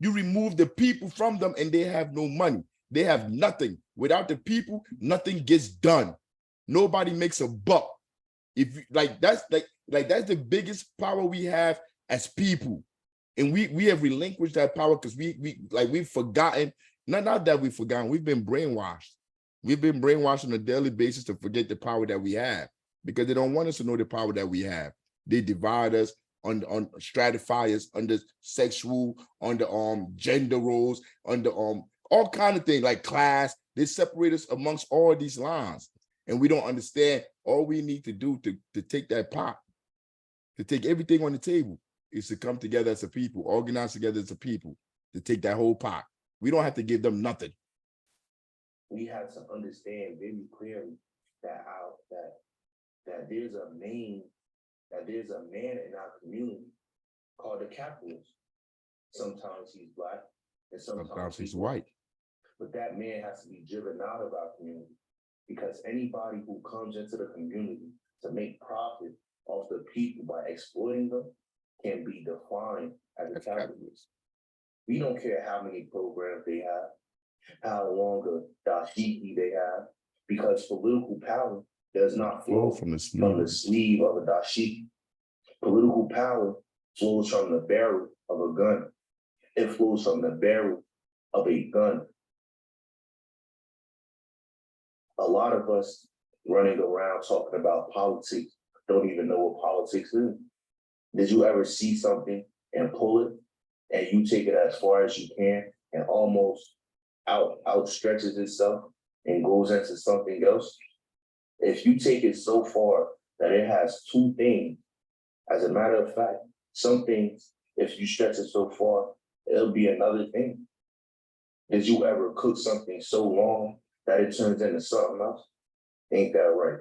You remove the people from them and they have no money. They have nothing. Without the people, nothing gets done. Nobody makes a buck. If that's the biggest power we have as people. And we have relinquished that power because we've forgotten, not that we've forgotten, we've been brainwashed. We've been brainwashed on a daily basis to forget the power that we have because they don't want us to know the power that we have. They divide us, on stratify us under sexual, under gender roles, under all kind of things like class. They separate us amongst all these lines. And we don't understand all we need to do to take that pot, to take everything on the table is to come together as a people, organize together as a people to take that whole pot. We don't have to give them nothing. We have to understand very clearly that there's a man in our community called a capitalist. Sometimes he's black and sometimes he's white. But that man has to be driven out of our community because anybody who comes into the community to make profit off the people by exploiting them can be defined as a capitalist. We don't care how many programs they have, how long a dashiki they have, because political power does not flow from the sleeve of a dashiki. Political power flows from the barrel of a gun. It flows from the barrel of a gun. A lot of us running around talking about politics don't even know what politics is. Did you ever see something and pull it and you take it as far as you can and almost outstretches itself and goes into something else? If you take it so far that it has two things As a matter of fact, some things, if you stretch it so far, it'll be another thing. Did you ever cook something so long that it turns into something else? Ain't that right?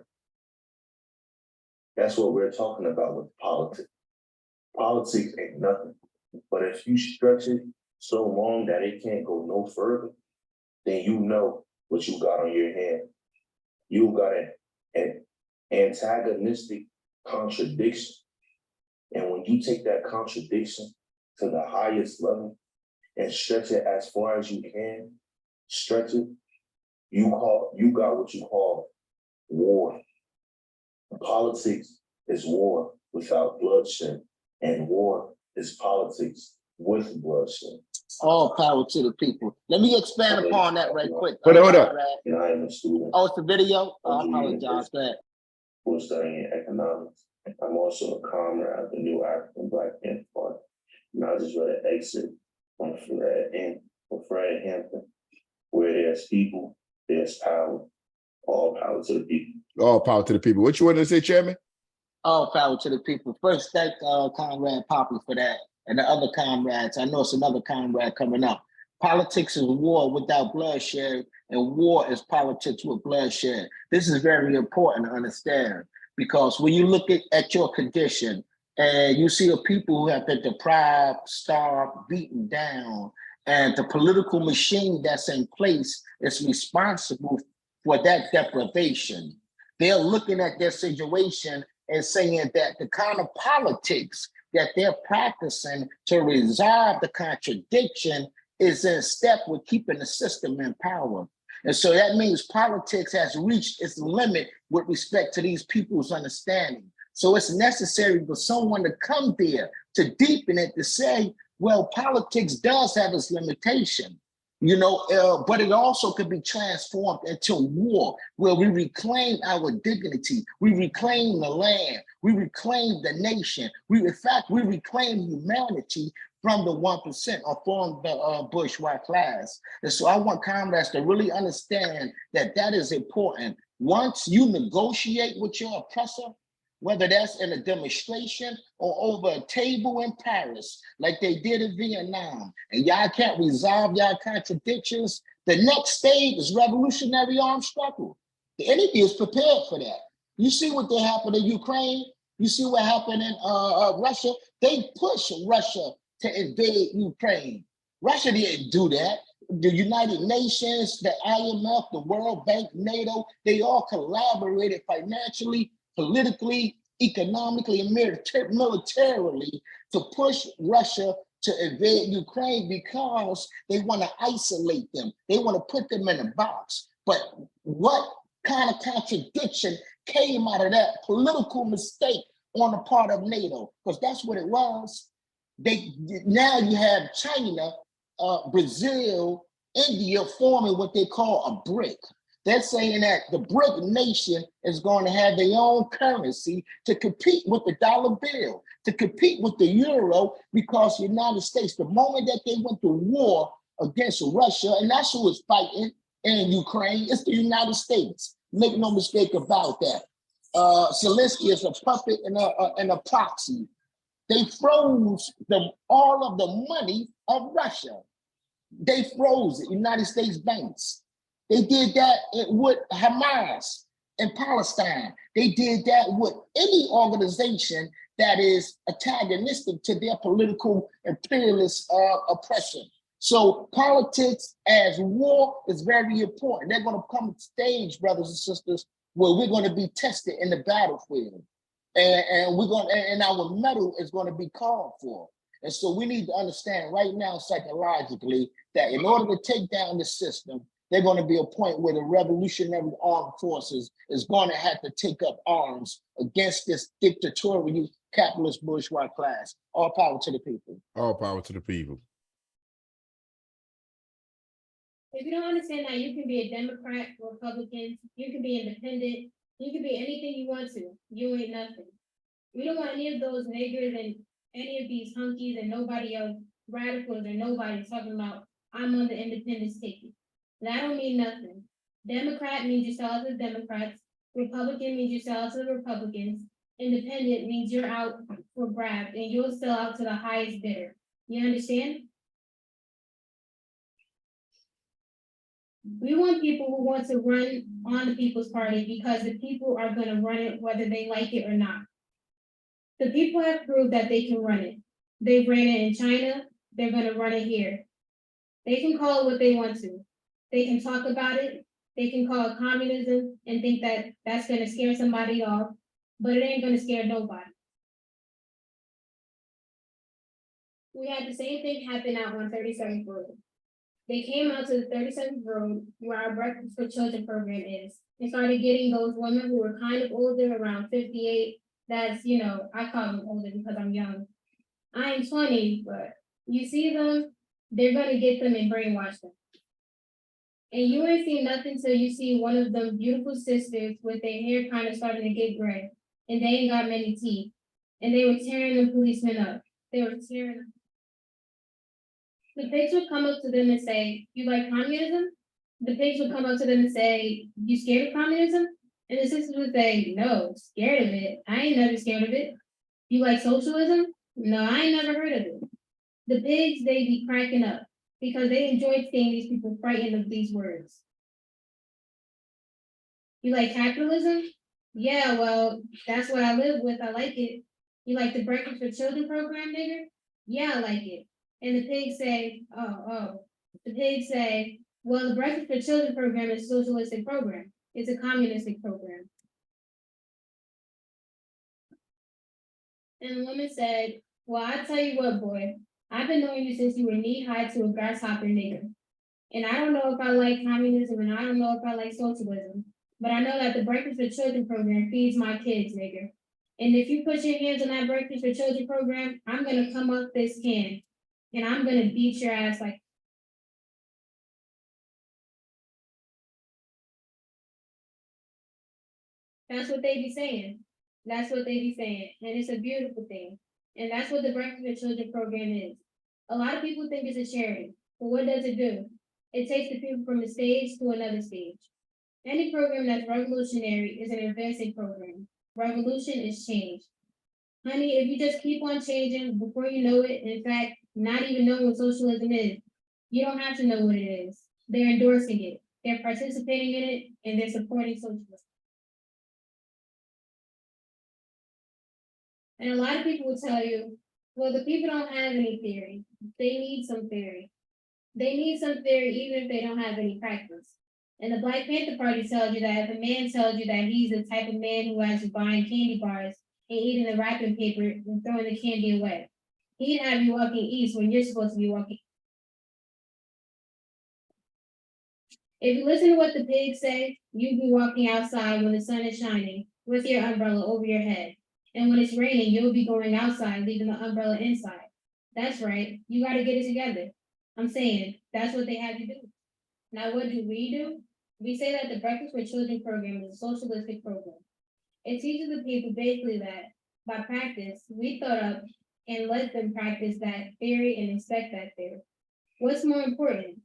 That's what we're talking about with politics. Politics ain't nothing. But if you stretch it so long that it can't go no further, then you know what you got on your hand. You got an antagonistic contradiction. And when you take that contradiction to the highest level and stretch it as far as you can, stretch it, you got what you call war. Politics is war without bloodshed, and war is politics with bloodshed. All power to the people. Let me expand upon that right quick. Hold up. You know, I am a student. Oh, it's the video? Oh, I apologize. Go ahead. Who's studying economics. I'm also a comrade of the new African Black Panther Party. And I just read an excerpt from Fred Hampton, where there's people, there's power. All power to the people. All power to the people. What you want to say, Chairman? All power to the people. First, thank Comrade Poppy for that. And the other comrades. I know it's another comrade coming up. Politics is war without bloodshed, and war is politics with bloodshed. This is very important to understand, because when you look at your condition and you see the people who have been deprived, starved, beaten down, and the political machine that's in place is responsible for that deprivation. They're looking at their situation and saying that the kind of politics that they're practicing to resolve the contradiction is in step with keeping the system in power. And so that means politics has reached its limit with respect to these people's understanding. So it's necessary for someone to come there to deepen it, to say, well, politics does have its limitation. You know, but it also could be transformed into war, where we reclaim our dignity, we reclaim the land, we reclaim the nation, in fact, we reclaim humanity from the 1% or from the bourgeois class. And so I want comrades to really understand that that is important. Once you negotiate with your oppressor, whether that's in a demonstration or over a table in Paris, like they did in Vietnam, and y'all can't resolve y'all contradictions, the next stage is revolutionary armed struggle. The enemy is prepared for that. You see what happened in Ukraine? You see what happened in Russia? They pushed Russia to invade Ukraine. Russia didn't do that. The United Nations, the IMF, the World Bank, NATO, they all collaborated financially, politically, economically, and militarily to push Russia to invade Ukraine, because they want to isolate them. They want to put them in a box. But what kind of contradiction came out of that political mistake on the part of NATO? Because that's what it was. Now you have China, Brazil, India forming what they call a BRIC. They're saying that the BRIC nation is going to have their own currency to compete with the dollar bill, to compete with the euro, because the United States, the moment that they went to war against Russia, and that's who was fighting in Ukraine, it's the United States. Make no mistake about that. Zelensky is a puppet and a proxy. They froze all of the money of Russia. They froze it, United States banks. They did that with Hamas in Palestine. They did that with any organization that is antagonistic to their political imperialist oppression. So politics as war is very important. They're going to come to stage, brothers and sisters, where we're going to be tested in the battlefield. And we're going, and our mettle is going to be called for. And so we need to understand right now psychologically that in order to take down the system, there's going to be a point where the revolutionary armed forces is going to have to take up arms against this dictatorial capitalist bourgeois class. All power to the people. All power to the people. If you don't understand that, you can be a Democrat, Republican, you can be independent, you can be anything you want to. You ain't nothing. We don't want any of those niggers and any of these hunkies and nobody else, radicals and nobody talking about, I'm on the independence ticket. That don't mean nothing. Democrat means you sell to the Democrats. Republican means you sell to the Republicans. Independent means you're out for grabbed and you'll sell out to the highest bidder. You understand? We want people who want to run on the People's Party because the people are gonna run it whether they like it or not. The people have proved that they can run it. They ran it in China, they're gonna run it here. They can call it what they want to. They can talk about it, they can call it communism and think that that's gonna scare somebody off, but it ain't gonna scare nobody. We had the same thing happen out on 37th Road. They came out to the 37th Road where our Breakfast for Children program is. They started getting those women who were kind of older, around 58. That's, you know, I call them older because I'm young. I am 20, but you see them, they're gonna get them and brainwash them. And you ain't seen nothing till you see one of them beautiful sisters with their hair kind of starting to get gray, and they ain't got many teeth. And they were tearing the policemen up. They were tearing them. The pigs would come up to them and say, "You like communism?" The pigs would come up to them and say, "You scared of communism?" And the sisters would say, "No, scared of it. I ain't never scared of it." "You like socialism?" "No, I ain't never heard of it." The pigs, they be cracking up because they enjoyed seeing these people frightened of these words. "You like capitalism?" "Yeah, well, that's what I live with. I like it." "You like the Breakfast for Children program, nigger?" "Yeah, I like it." And the pigs say, oh. The pigs say, "Well, the Breakfast for Children program is a socialistic program. It's a communistic program." And the woman said, "Well, I tell you what, boy, I've been knowing you since you were knee-high to a grasshopper, nigger. And I don't know if I like communism and I don't know if I like socialism, but I know that the Breakfast for Children program feeds my kids, nigger. And if you put your hands on that Breakfast for Children program, I'm gonna come up this can and I'm gonna beat your ass like." That's what they be saying. That's what they be saying. And it's a beautiful thing. And that's what the Breakfast for Children program is. A lot of people think it's a charity, but what does it do? It takes the people from a stage to another stage. Any program that's revolutionary is an advancing program. Revolution is change. Honey, if you just keep on changing before you know it, in fact, not even knowing what socialism is, you don't have to know what it is. They're endorsing it, they're participating in it, and they're supporting socialism. And a lot of people will tell you, well, the people don't have any theory. They need some theory. They need some theory even if they don't have any practice. And the Black Panther Party tells you that if a man tells you that he's the type of man who has you buying candy bars and eating the wrapping paper and throwing the candy away, he'd have you walking east when you're supposed to be walking. If you listen to what the pigs say, you'd be walking outside when the sun is shining with your umbrella over your head. And when it's raining, you'll be going outside, leaving the umbrella inside. That's right. You got to get it together. I'm saying that's what they have you do. Now, what do? We say that the Breakfast for Children program is a socialistic program. It teaches the people basically that by practice, we thought up and let them practice that theory and expect that theory. What's more important?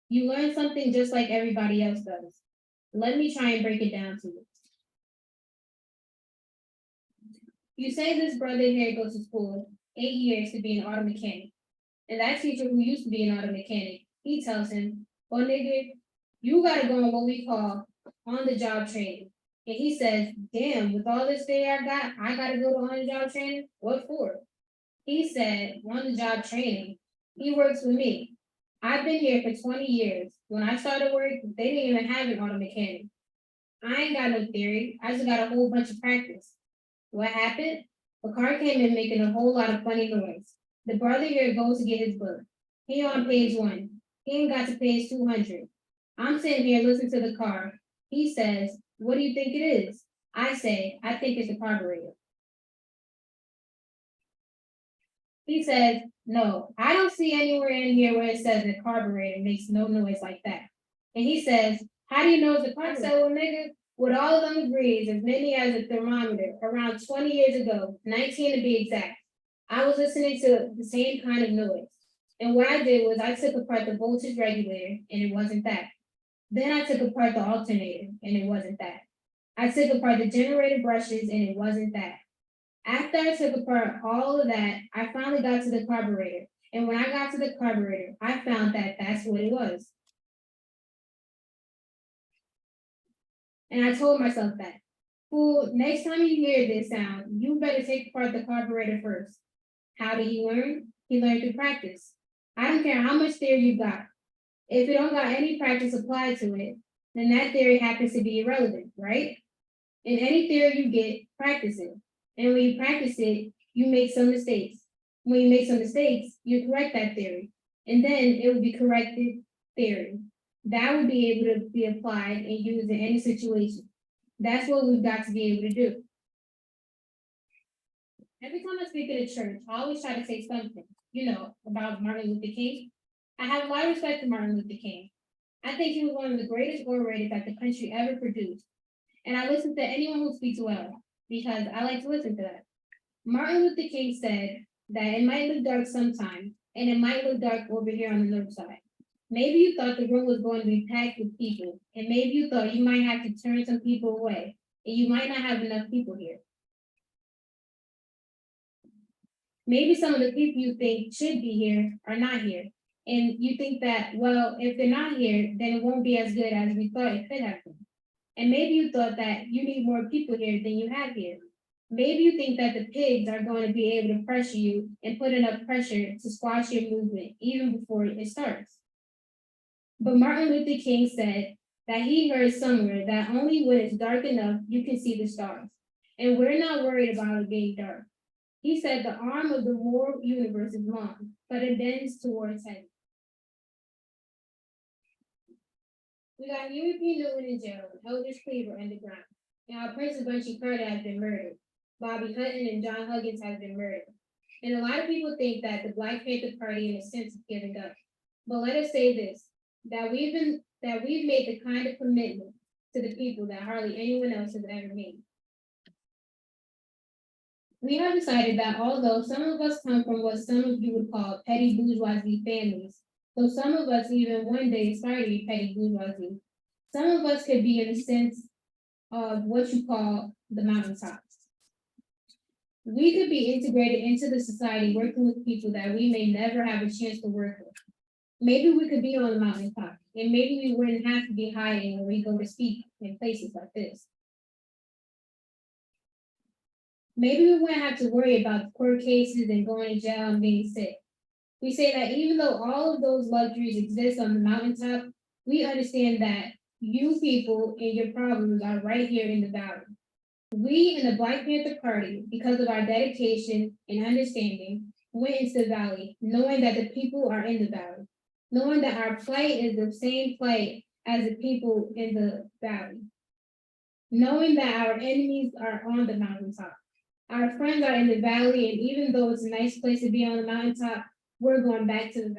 You learn something just like everybody else does. Let me try and break it down to you. You say this brother here goes to school 8 years to be an auto mechanic. And that teacher who used to be an auto mechanic, he tells him, "Well, nigga, you gotta go on what we call on-the-job training." And he says, "Damn, with all this day I gotta go to on-the-job training? What for?" He said, "On-the-job training. He works with me. I've been here for 20 years. When I started work, they didn't even have an auto mechanic. I ain't got no theory. I just got a whole bunch of practice." What happened? The car came in making a whole lot of funny noise. The brother here goes to get his book. He on page 1. He ain't got to page 200. I'm sitting here listening to the car. He says, "What do you think it is?" I say, "I think it's a carburetor." He says, "No, I don't see anywhere in here where it says the carburetor makes no noise like that." And he says, "How do you know it's a carburetor?" I said, "Well, nigga, with all of them degrees, as many as a thermometer, around 20 years ago, 19 to be exact, I was listening to the same kind of noise. And what I did was I took apart the voltage regulator, and it wasn't that. Then I took apart the alternator, and it wasn't that. I took apart the generator brushes, and it wasn't that. After I took apart all of that, I finally got to the carburetor. And when I got to the carburetor, I found that that's what it was. And I told myself that, fool, next time you hear this sound, you better take apart the carburetor first. How did he learn? He learned through practice. I don't care how much theory you got. If you don't got any practice applied to it, then that theory happens to be irrelevant, right? In any theory you get, practice it. And when you practice it, you make some mistakes. When you make some mistakes, you correct that theory. And then it will be corrected theory. That will be able to be applied and used in any situation. That's what we've got to be able to do. Every time I speak at a church, I always try to say something, about Martin Luther King. I have a lot of respect for Martin Luther King. I think he was one of the greatest orators that the country ever produced. And I listen to anyone who speaks well, because I like to listen to that. Martin Luther King said that it might look dark sometimes, and it might look dark over here on the north side. Maybe you thought the room was going to be packed with people, and maybe you thought you might have to turn some people away, and you might not have enough people here. Maybe some of the people you think should be here are not here. And you think that, well, if they're not here, then it won't be as good as we thought it could have been. And maybe you thought that you need more people here than you have here. Maybe you think that the pigs are going to be able to pressure you and put enough pressure to squash your movement even before it starts. But Martin Luther King said that he heard somewhere that only when it's dark enough, you can see the stars. And we're not worried about it being dark. He said the arm of the moral universe is long, but it bends towards heaven. We got Newark in jail, Eldridge Cleaver underground, and our Prince Bunchy Carter has been murdered. Bobby Hutton and John Huggins has been murdered. And a lot of people think that the Black Panther Party in a sense is giving up. But let us say this, that we've made the kind of commitment to the people that hardly anyone else has ever made. We have decided that although some of us come from what some of you would call petty bourgeoisie families, though some of us even one day aspire to be petty bourgeoisie, some of us could be in a sense of what you call the mountaintops. We could be integrated into the society working with people that we may never have a chance to work with. Maybe we could be on the mountaintop, and maybe we wouldn't have to be hiding when we go to speak in places like this. Maybe we wouldn't have to worry about court cases and going to jail and being sick. We say that even though all of those luxuries exist on the mountaintop, we understand that you people and your problems are right here in the valley. We in the Black Panther Party, because of our dedication and understanding, went into the valley, knowing that the people are in the valley, knowing that our plight is the same plight as the people in the valley, knowing that our enemies are on the mountaintop. Our friends are in the valley, and even though it's a nice place to be on the mountaintop, we're going back to the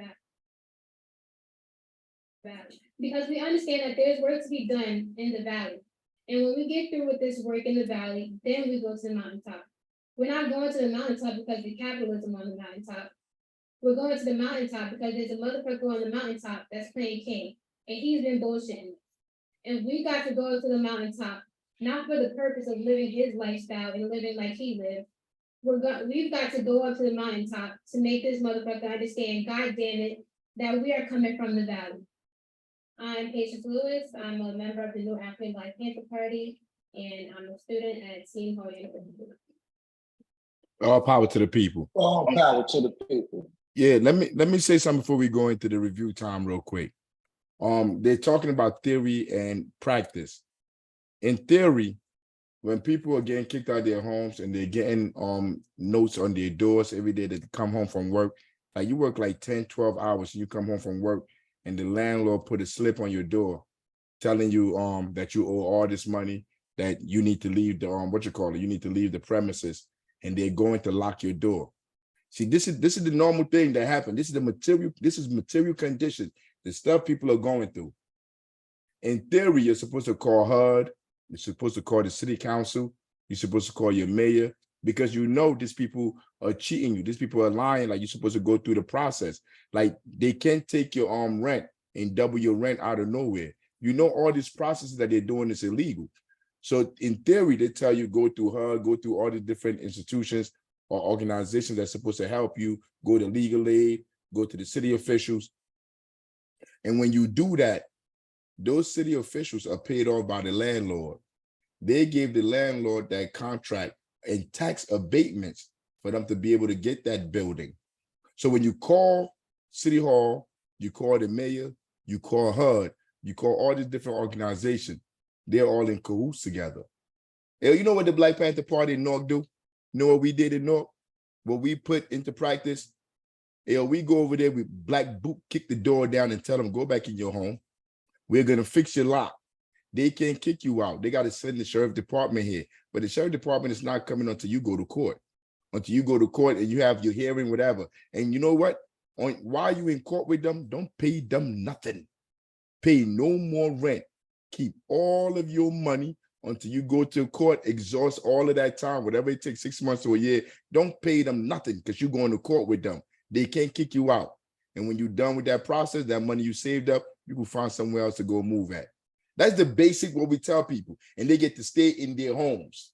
valley. Because we understand that there's work to be done in the valley. And when we get through with this work in the valley, then we go to the mountaintop. We're not going to the mountaintop because of capitalism on the mountaintop. We're going to the mountaintop because there's a motherfucker on the mountaintop that's playing king, and he's been bullshitting. And we got to go to the mountaintop, not for the purpose of living his lifestyle and living like he lived. We've got to go up to the mountaintop to make this motherfucker understand, God damn it, that we are coming from the valley. I'm Patience Lewis. I'm a member of the New African Black Panther Party, and I'm a student at Seton Hall University. All power to the people. All power to the people. Yeah, let me say something before we go into the review time real quick. They're talking about theory and practice. In theory, when people are getting kicked out of their homes and they're getting notes on their doors every day that they come home from work, like you work like 10, 12 hours and you come home from work and the landlord put a slip on your door telling you that you owe all this money, that you need to leave the you need to leave the premises, and they're going to lock your door. See, this is the normal thing that happened. This is material conditions, the stuff people are going through. In theory, you're supposed to call HUD, you're supposed to call the city council, you're supposed to call your mayor, because you know these people are cheating you. These people are lying. Like, you're supposed to go through the process. Like, they can't take your rent and double your rent out of nowhere. You know all these processes that they're doing is illegal. So in theory, they tell you go through her, go through all the different institutions or organizations that's supposed to help you, go to legal aid, go to the city officials. And when you do that, those city officials are paid off by the landlord. They gave the landlord that contract and tax abatements for them to be able to get that building. So when you call City Hall, you call the mayor, you call HUD, you call all these different organizations, they're all in cahoots together. You know what the Black Panther Party in Newark do? You know what we did in Newark? What we put into practice? We go over there with black boot, kick the door down and tell them, go back in your home. We're going to fix your lock. They can't kick you out. They got to send the sheriff department here. But the sheriff department is not coming until you go to court. Until you go to court and you have your hearing, whatever. And you know what? While you in court with them, don't pay them nothing. Pay no more rent. Keep all of your money until you go to court, exhaust all of that time, whatever it takes, 6 months to a year. Don't pay them nothing because you're going to court with them. They can't kick you out. And when you're done with that process, that money you saved up, you can find somewhere else to go move at. That's the basic what we tell people. And they get to stay in their homes.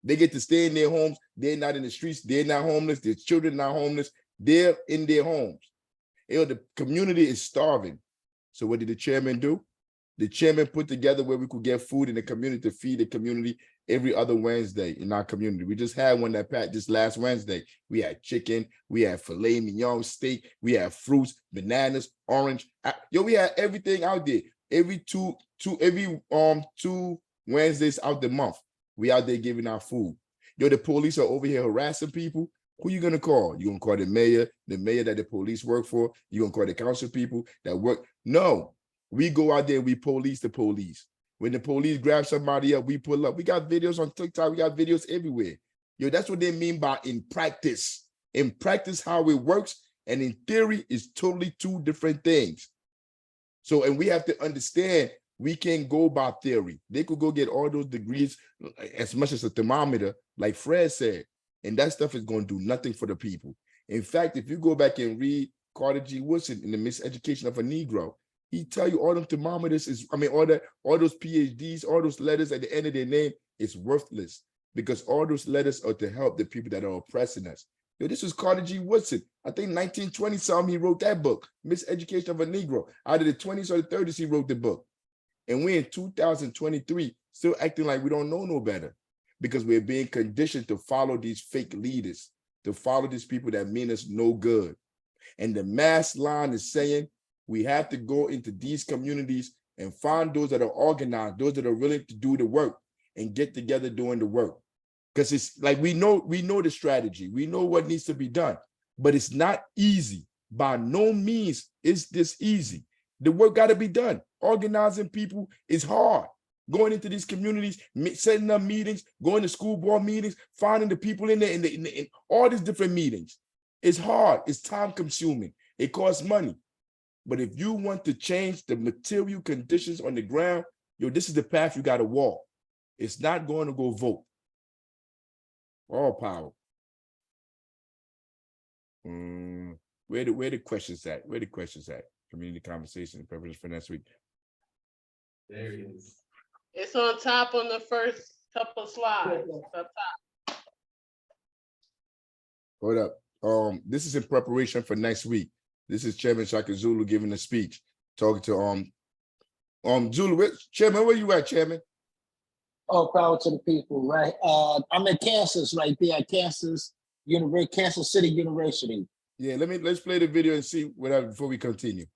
They get to stay in their homes. They're not in the streets. They're not homeless. Their children not homeless. They're in their homes. The community is starving. So what did the chairman do? The chairman put together where we could get food in the community to feed the community every other Wednesday in our community. We just had one that passed this last Wednesday. We had chicken, we had filet mignon steak, we had fruits, bananas, orange. We had everything out there. Every two Wednesdays out the month, we out there giving out food. The police are over here harassing people. Who you gonna call? You gonna call the mayor that the police work for? You gonna call the council people that work? No, we go out there, we police the police. When the police grab somebody up, we pull up. We got videos on TikTok, we got videos everywhere. That's what they mean by in practice. In practice, how it works, and in theory, it's totally two different things. So, and we have to understand, we can't go by theory. They could go get all those degrees as much as a thermometer, like Fred said, and that stuff is going to do nothing for the people. In fact, if you go back and read Carter G. Woodson in The Miseducation of a Negro, he tell you all them thermometers all those PhDs, all those letters at the end of their name is worthless because all those letters are to help the people that are oppressing us. This was Carter G. Woodson. I think 1920 something he wrote that book, Miseducation of a Negro. Out of the 20s or the 30s, he wrote the book. And we're in 2023 still acting like we don't know no better because we're being conditioned to follow these fake leaders, to follow these people that mean us no good. And the mass line is saying we have to go into these communities and find those that are organized, those that are willing to do the work and get together doing the work. Because it's like we know the strategy, we know what needs to be done, but it's not easy. By no means is this easy. The work got to be done. Organizing people is hard. Going into these communities, setting up meetings, going to school board meetings, finding the people in there, in all these different meetings. It's hard. It's time consuming. It costs money. But if you want to change the material conditions on the ground, this is the path you got to walk. It's not going to go vote. All power. Where the questions at? Where the questions at? Community conversation and preparation for next week. There it is. It's on top on the first couple slides. Up top. Hold up. This is in preparation for next week. This is Chairman Shaka Zulu giving a speech, talking to Zulu. Chairman, where you at, Chairman? Oh, power to the people, right? I'm in Kansas right there, Kansas City University. Yeah, let's play the video and see whatever before we continue.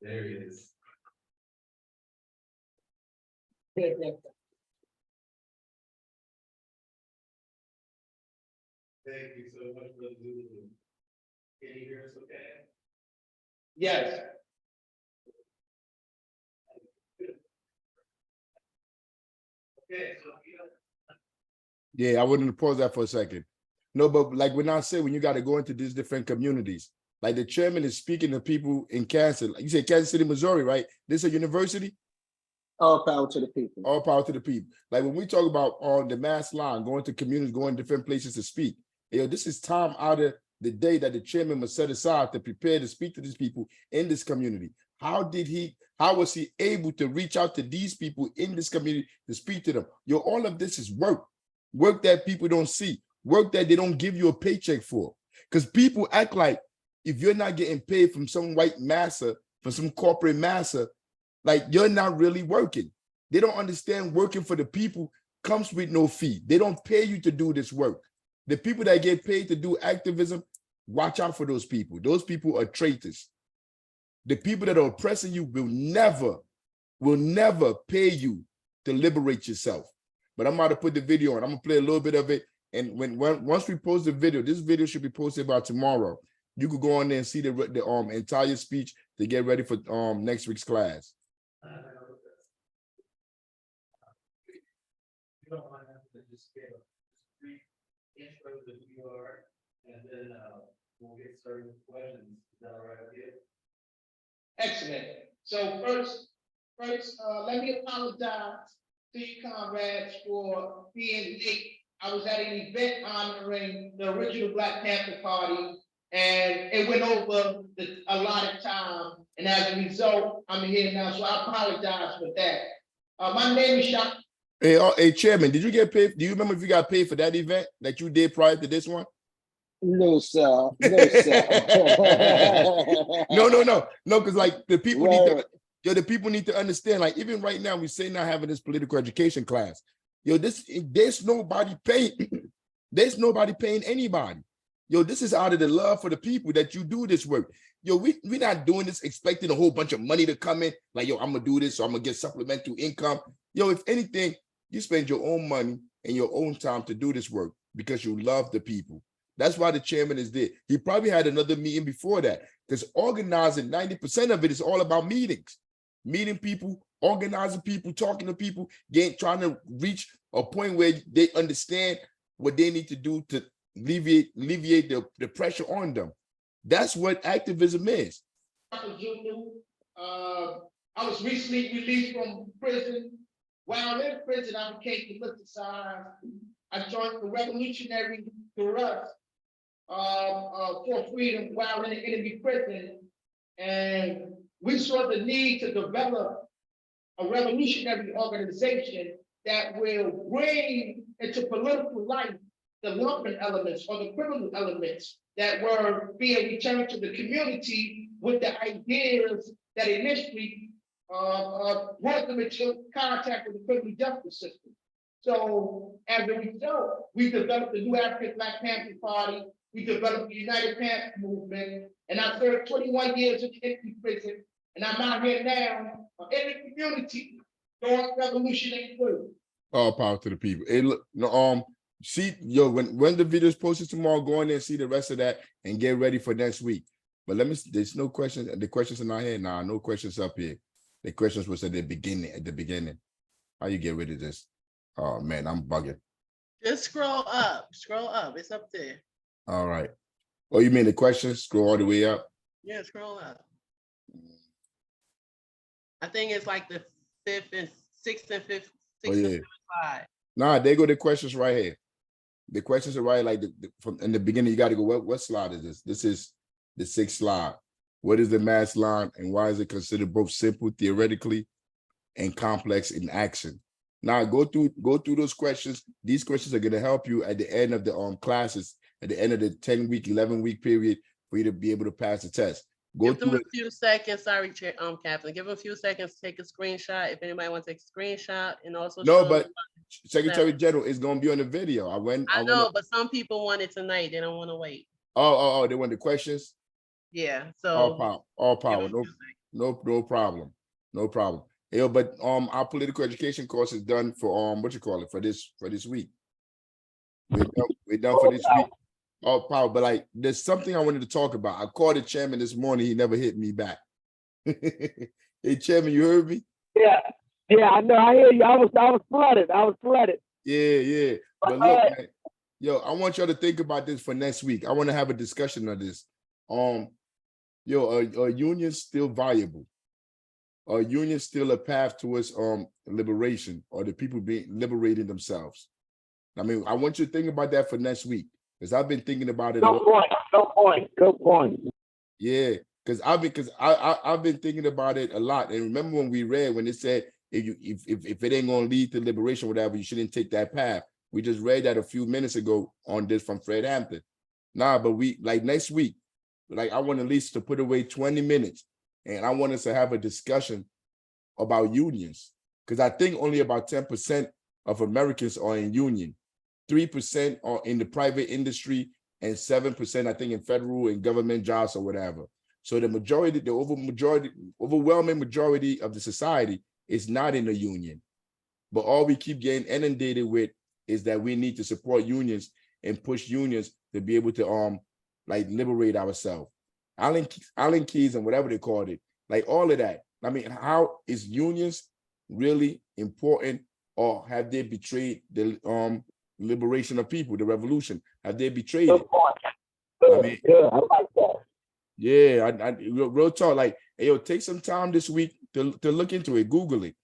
There it is. Thank you so much for the Zulu. Can you hear us okay? Yes. Okay, so yeah, I wouldn't pause that for a second. No, but like when I say, when you got to go into these different communities, like the chairman is speaking to people in Kansas. Like you said Kansas City, Missouri, right? This is a university? All power to the people. All power to the people. Like when we talk about on the mass line, going to communities, going to different places to speak, this is time out of the day that the chairman must set aside to prepare to speak to these people in this community. How was he able to reach out to these people in this community to speak to them? Yo, all of this is work that people don't see, work that they don't give you a paycheck for. Because people act like if you're not getting paid from some white massa, from some corporate massa, like you're not really working. They don't understand working for the people comes with no fee. They don't pay you to do this work. The people that get paid to do activism, watch out for those people. Those people are traitors. The people that are oppressing you will never pay you to liberate yourself. But I'm about to put the video on. I'm gonna play a little bit of it. And once we post the video, this video should be posted by tomorrow. You could go on there and see the entire speech to get ready for next week's class. You don't want to just get a brief intro to who you are, and then we'll get started with questions. Is that all right with you? Excellent. So first, let me apologize to you comrades for being late. I was at an event honoring the original Black Panther Party, and it went over the allotted time. And as a result, I'm here now, so I apologize for that. My name is Sean. Hey, Chairman, did you get paid? Do you remember if you got paid for that event that you did prior to this one? No, sir. No, sir. No, because like the people the people need to understand, like even right now, we say not having this political education class. There's nobody paying, there's nobody paying anybody. This is out of the love for the people that you do this work. We're not doing this expecting a whole bunch of money to come in, like, I'm gonna do this, so I'm gonna get supplemental income. If anything, you spend your own money and your own time to do this work because you love the people. That's why the chairman is there. He probably had another meeting before that, because organizing, 90% of it is all about meetings, meeting people, organizing people, talking to people, trying to reach a point where they understand what they need to do to alleviate the pressure on them. That's what activism is. I was recently released from prison. While in prison, I became politicized. I joined the Revolutionary Guerrillas for freedom while in the enemy prison. And we saw the need to develop a revolutionary organization that will bring into political life the lumpen elements or the criminal elements that were being returned to the community with the ideas that initially brought them into contact with the criminal justice system. So as a result, we developed the New African Black Panther Party, we developed the United Panther Movement, and I served 21 years in the prison, and I'm out here now in the community doing revolutionary work. All power to the people. Hey, look, see, when the video is posted tomorrow, go in there and see the rest of that and get ready for next week. But there's no questions. The questions are not here now. No questions up here. The questions was at the beginning. How you get rid of this? Oh man, I'm bugging. Just scroll up. It's up there. All right. Oh, you mean the questions? Scroll all the way up? Yeah, scroll up. I think it's like the sixth and fifth slide. Nah, they go the questions right here. The questions are right, like from in the beginning, you got to go, what slide is this? This is the 6th slide. What is the mass line and why is it considered both simple theoretically and complex in action? Now go through those questions. These questions are going to help you at the end of the classes, at the end of the 10-week, 11-week period for you to be able to pass the test. Give them a few seconds. Sorry, Captain. Give them a few seconds to take a screenshot. If anybody wants to take a screenshot, and also Secretary General is going to be on the video. I know, but some people want it tonight. They don't want to wait. Oh, they want the questions. Yeah. So all power. No problem. But our political education course is done for for this week. We're done for this week. All power, but like there's something I wanted to talk about. I called the chairman this morning. He never hit me back. Hey, chairman, you heard me? Yeah, I know. I hear you. I was flooded. Yeah. But look, man, I want y'all to think about this for next week. I want to have a discussion of this. Are unions still viable? Are unions still a path towards liberation, or the people being liberating themselves? I mean, I want you to think about that for next week, because I've been thinking about it. Good point. Yeah, because I've been thinking about it a lot. And remember when we read when it said if it ain't gonna lead to liberation, or whatever, you shouldn't take that path. We just read that a few minutes ago on this from Fred Hampton. Nah, but we like next week, like I want at least to put away 20 minutes, and I want us to have a discussion about unions, because I think only about 10% of Americans are in union, 3% are in the private industry, and 7% I think in federal and government jobs or whatever. So the majority, the overwhelming majority of the society is not in a union. But all we keep getting inundated with is that we need to support unions and push unions to be able to like liberate ourselves. Allen Keys and whatever they called it, like all of that. I mean, how is unions really important, or have they betrayed the liberation of people, the revolution? Have they betrayed it? I mean, yeah, I like that. Yeah, real talk. Like, hey, yo, take some time this week to look into it, Google it.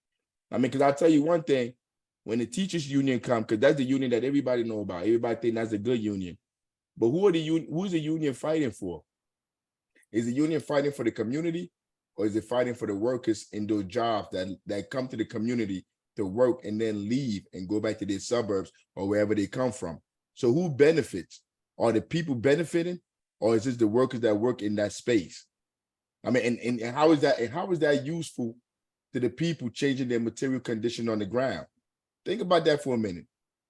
I mean, because I'll tell you one thing, when the teachers union come, because that's the union that everybody know about. Everybody think that's a good union. But who's the union fighting for? Is the union fighting for the community, or is it fighting for the workers in those jobs that come to the community to work and then leave and go back to their suburbs or wherever they come from? So who benefits? Are the people benefiting, or is this the workers that work in that space? I mean, and how is that useful to the people changing their material condition on the ground? Think about that for a minute.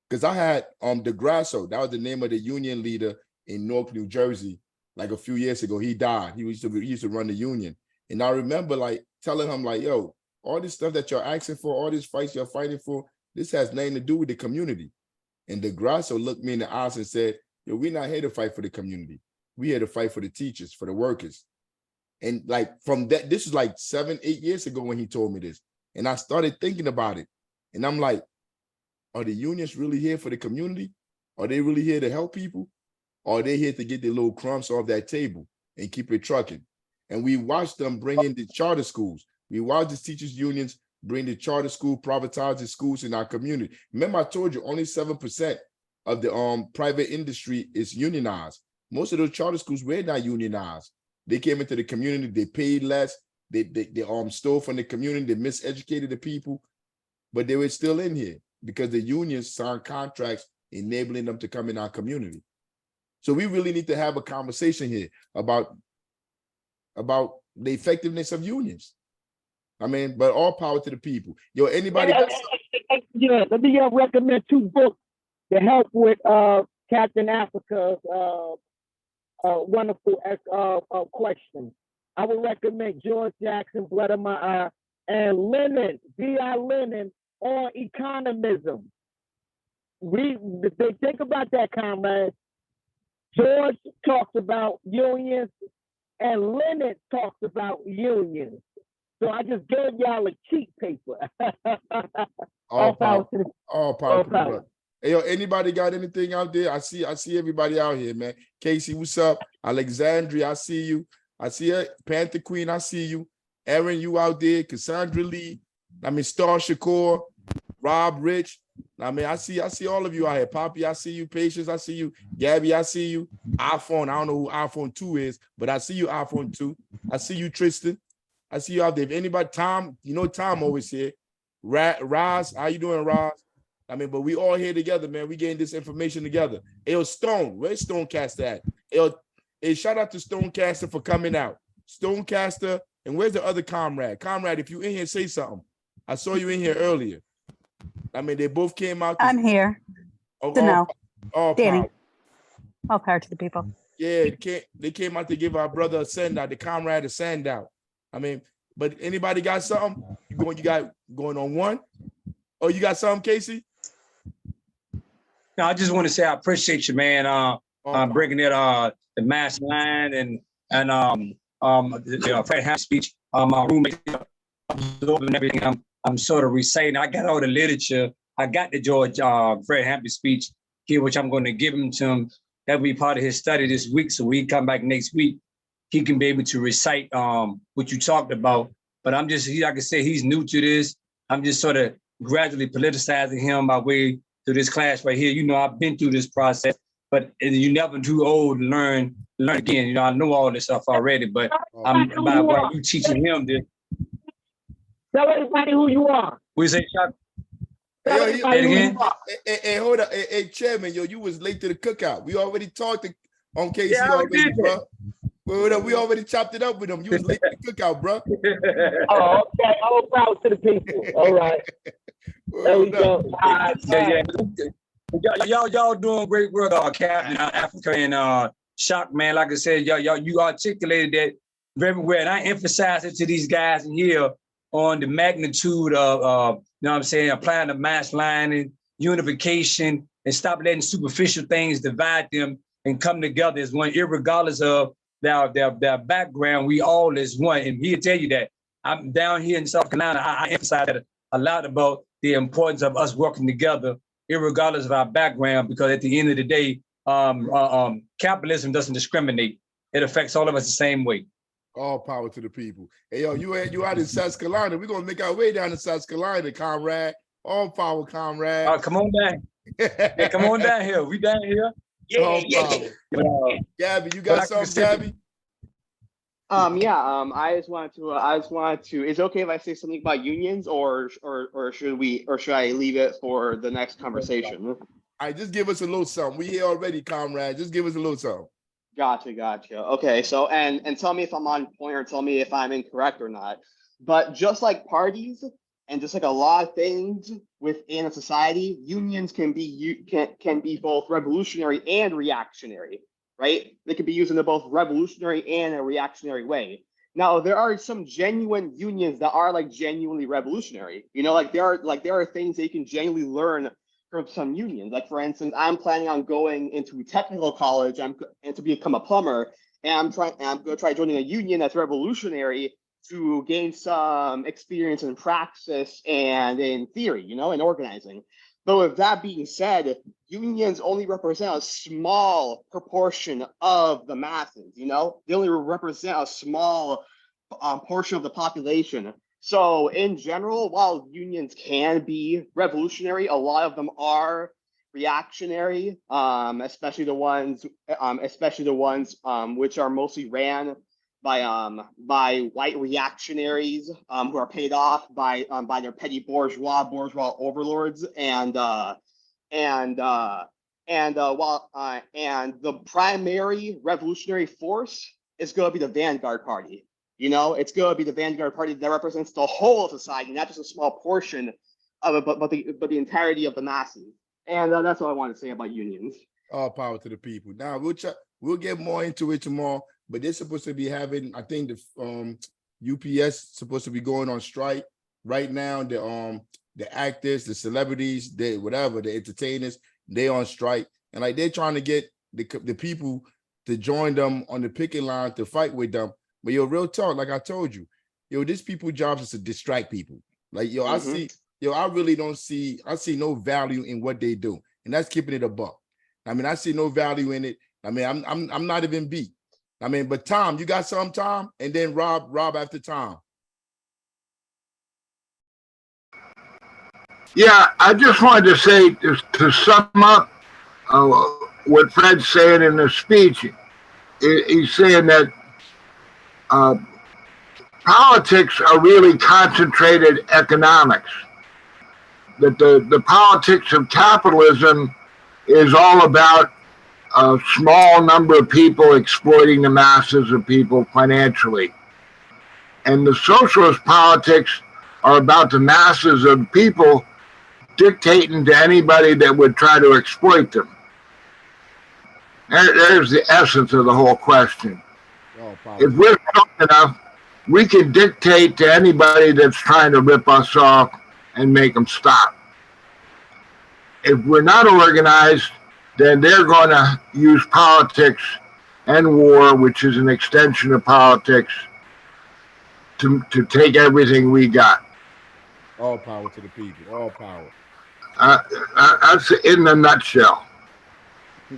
Because I had DeGrasso, that was the name of the union leader in Newark, New Jersey, like a few years ago. He died. He used to run the union. And I remember like telling him, like, yo, all this stuff that you're asking for, all these fights you're fighting for, this has nothing to do with the community. And DeGrasso looked me in the eyes and said, yo, we're not here to fight for the community. We're here to fight for the teachers, for the workers. And like from that, this is like 7-8 years ago when he told me this. And I started thinking about it. And I'm like, are the unions really here for the community? Are they really here to help people? Or are they here to get their little crumbs off that table and keep it trucking? And we watched them bring in the charter schools. We watched the teachers unions bring the charter school, privatize the schools in our community. Remember, I told you only 7% of the private industry is unionized. Most of those charter schools were not unionized. They came into the community, they paid less, they stole from the community, they miseducated the people, but they were still in here because the unions signed contracts enabling them to come in our community. So we really need to have a conversation here about the effectiveness of unions. I mean, but all power to the people. Yo, anybody? Yeah, let me recommend 2 books to help with Captain Africa's wonderful question. I would recommend George Jackson, Blood of My Eye, and Lenin, V.I. Lenin, on economism. They think about that, comrade. George talks about unions, and Lenin talks about unions. So I just gave y'all a cheat paper. All power. Hey, yo, anybody got anything out there? I see everybody out here, man. Casey, what's up? Alexandria, I see you. I see her. Panther Queen, I see you. Aaron, you out there. Cassandra Lee. I mean, Star Shakur, Rob Rich. I mean, I see all of you out here. Poppy, I see you. Patience, I see you. Gabby, I see you. iPhone, I don't know who iPhone 2 is, but I see you, iPhone 2. I see you, Tristan. I see you out there. If anybody, Tom, you know Tom always here. Roz, how you doing, Roz? I mean, but we all here together, man. We getting this information together. Yo, Stone, where's Stonecaster at? Hey, shout out to Stonecaster for coming out. Stonecaster, and where's the other comrade? Comrade, if you in here, say something. I saw you in here earlier. I mean, they both came out. I'm here. Danny. All power to the people. Yeah, they came out to give our brother a send out, the comrade a send out. I mean, but anybody got something? You got going on one? Oh, you got something, Casey? No, I just want to say I appreciate you, man. Bringing it the mass line and the Fred Hampton speech. My roommate and everything. I'm sort of reciting. I got all the literature. I got the George Fred Hampton speech here, which I'm going to give him to him. That will be part of his study this week. So when he come back next week, he can be able to recite what you talked about. But I'm just, like I said, he's new to this. I'm just sort of gradually politicizing him by way through this class right here. You know, I've been through this process. but you're never too old to learn again. You know, I know all this stuff already, but I'm by you teaching him this. Tell everybody who you are. We say, Chuck. Hey, Say it again. Hey, hold up. Hey, Chairman, yo, you was late to the cookout. We already talked on KC Yeah, already, bro. We already chopped it up with him. You was late to the cookout, bro. Oh, okay. All proud to the people. All right. There we go. Y'all doing great work, Captain Africa and Shock, man. Like I said, you articulated that very well, and I emphasize it to these guys in here on the magnitude of you know what I'm saying, applying the mass lining, unification, and stop letting superficial things divide them and come together as one, irregardless of their background. We all is one, and he'll tell you that. I'm down here in South Carolina. I emphasize that a lot about the importance of us working together, irregardless of our background, because at the end of the day, capitalism doesn't discriminate. It affects all of us the same way. All power to the people. Hey, yo, you out in South Carolina. We're gonna make our way down to South Carolina, comrade. All power, comrade. Come on down. Yeah, come on down here. We down here. Yeah. Gabby, you got something, Gabby? I just wanted to, is it okay if I say something about unions or should I leave it for the next conversation? All right, just give us a little something. We here already, comrade. Just give us a little something. Gotcha. Okay, so and tell me if I'm on point or tell me if I'm incorrect or not. But just like parties and just like a lot of things within a society, unions can be both revolutionary and reactionary, right? They can be used in a both revolutionary and a reactionary way. Now, there are some genuine unions that are like genuinely revolutionary. You know, like there are things that you can genuinely learn from some unions. Like for instance, I'm planning on going into technical college and to become a plumber, and I'm going to try joining a union that's revolutionary to gain some experience in practice and in theory, you know, in organizing. But with that being said, unions only represent a small proportion of the masses, you know? They only represent a small portion of the population. So in general, while unions can be revolutionary, a lot of them are reactionary, especially the ones which are mostly ran by white reactionaries who are paid off by their petty bourgeois overlords, and the primary revolutionary force is going to be the vanguard party. You know, it's going to be the vanguard party that represents the whole of society, not just a small portion of it, but the entirety of the masses. And that's what I want to say about unions. All power to the people. Now we'll get more into it tomorrow, but they're supposed to be having, I think the UPS supposed to be going on strike right now. The actors, the celebrities, the entertainers, they on strike, and like they're trying to get the people to join them on the picket line to fight with them. But yo, real talk, like I told you, yo, this people's jobs is to distract people. Like yo, I see no value in what they do, and that's keeping it a buck. I mean, I see no value in it. I mean, I'm not even beat. I mean, but Tom, you got some, Tom, and then Rob after Tom. Yeah, I just wanted to say to sum up what Fred's saying in the speech. He's saying that politics are really concentrated economics. That the politics of capitalism is all about a small number of people exploiting the masses of people financially. And the socialist politics are about the masses of people dictating to anybody that would try to exploit them. There's the essence of the whole question. If we're strong enough, we can dictate to anybody that's trying to rip us off and make them stop. If we're not organized, then they're going to use politics and war, which is an extension of politics, to take everything we got. All power to the people. All power. That's in a nutshell.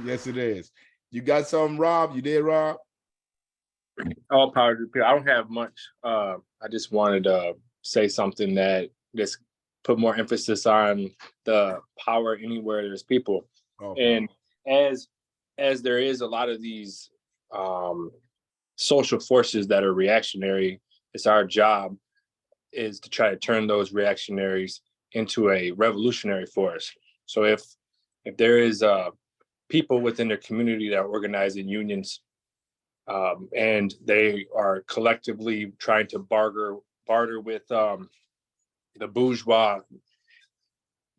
Yes, it is. You got something, Rob? You there, Rob? All power to the people. I don't have much. I just wanted to say something that just put more emphasis on the power anywhere there's people. And as as there is a lot of these social forces that are reactionary, it's our job is to try to turn those reactionaries into a revolutionary force. So if there is people within their community that are organized in unions, and they are collectively trying to barter with the bourgeois,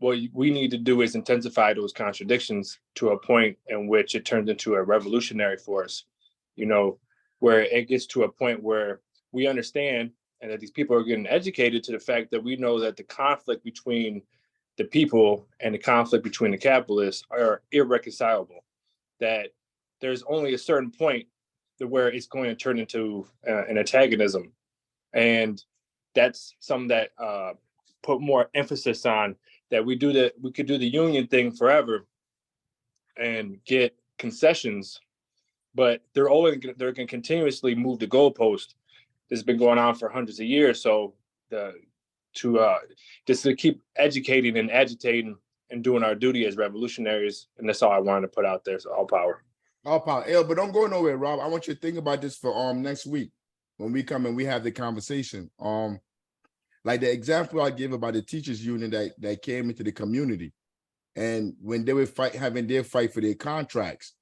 what we need to do is intensify those contradictions to a point in which it turns into a revolutionary force, where it gets to a point where we understand and that these people are getting educated to the fact that we know that the conflict between the people and the conflict between the capitalists are irreconcilable, that there's only a certain point where it's going to turn into an antagonism. And that's something that put more emphasis on that we could do the union thing forever and get concessions, but they're going to continuously move the goalpost. This has been going on for hundreds of years. So just to keep educating and agitating and doing our duty as revolutionaries, and that's all I wanted to put out there. So all power. All power. But don't go nowhere, Rob. I want you to think about this for next week when we come and we have the conversation. Like the example I give about the teachers union that came into the community, and when they were having their fight for their contracts,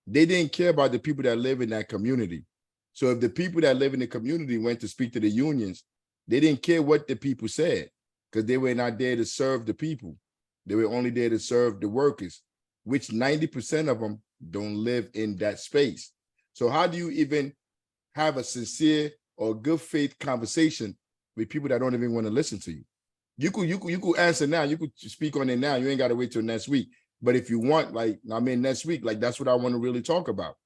they didn't care about the people that live in that community. So if the people that live in the community went to speak to the unions, they didn't care what the people said, because they were not there to serve the people. They were only there to serve the workers, which 90% of them don't live in that space. So how do you even have a sincere or good faith conversation with people that don't even want to listen to you? You could answer now. You could speak on it now. You ain't got to wait till next week. But if you want, next week, that's what I want to really talk about.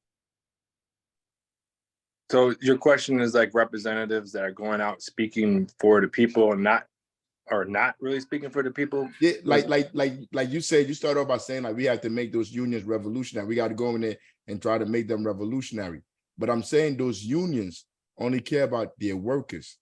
So your question is like representatives that are going out speaking for the people and not really speaking for the people. Yeah, like you said, you start off by saying like we have to make those unions revolutionary. We got to go in there and try to make them revolutionary. But I'm saying those unions only care about their workers.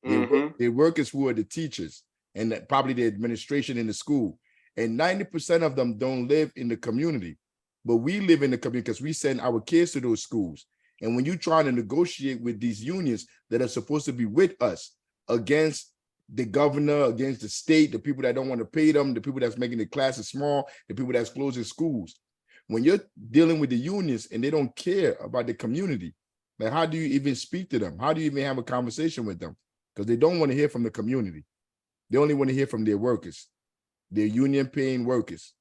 Their workers who are the teachers and probably the administration in the school. And 90% of them don't live in the community. But we live in the community because we send our kids to those schools. And when you're trying to negotiate with these unions that are supposed to be with us against the governor, against the state, the people that don't want to pay them, the people that's making the classes small, the people that's closing schools, when you're dealing with the unions and they don't care about the community, like how do you even speak to them? How do you even have a conversation with them? Because they don't want to hear from the community. They only want to hear from their workers, their union paying workers.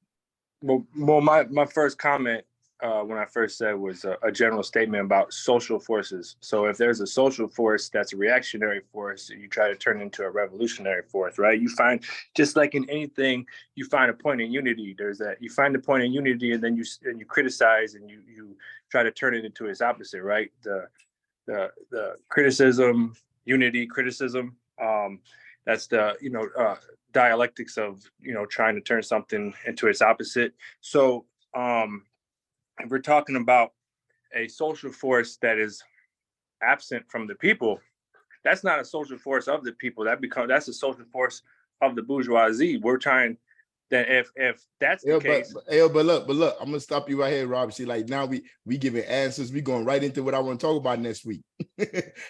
Well, my first comment when I first said was a general statement about social forces. So if there's a social force that's a reactionary force, you try to turn it into a revolutionary force, right? You find, just like in anything, you find a point in unity. You find a point in unity, and then you criticize and you try to turn it into its opposite, right? The criticism, unity, criticism. That's the dialectics of trying to turn something into its opposite. So if we're talking about a social force that is absent from the people, that's not a social force of the people. That's a social force of the bourgeoisie. We're trying that if that's the case. But look, I'm gonna stop you right here, Rob. See, like now we giving answers. We going right into what I want to talk about next week.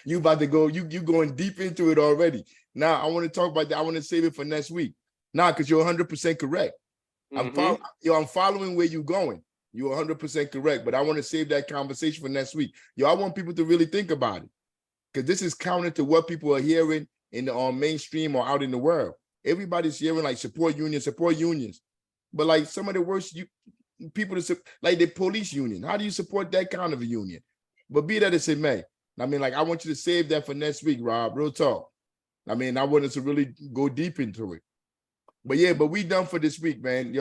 You about to go, you going deep into it already. Now I want to talk about that. I want to save it for next week. Now, because you're 100% correct. I'm following where you're going. You're 100% correct, but I want to save that conversation for next week. I want people to really think about it, because this is counter to what people are hearing in the mainstream or out in the world. Everybody's hearing like support unions, but like some of the worst people like the police union. How do you support that kind of a union? But be that as it may, I mean, like I want you to save that for next week, Rob. Real talk. I mean, I want us to really go deep into it. But yeah, but we done for this week, man.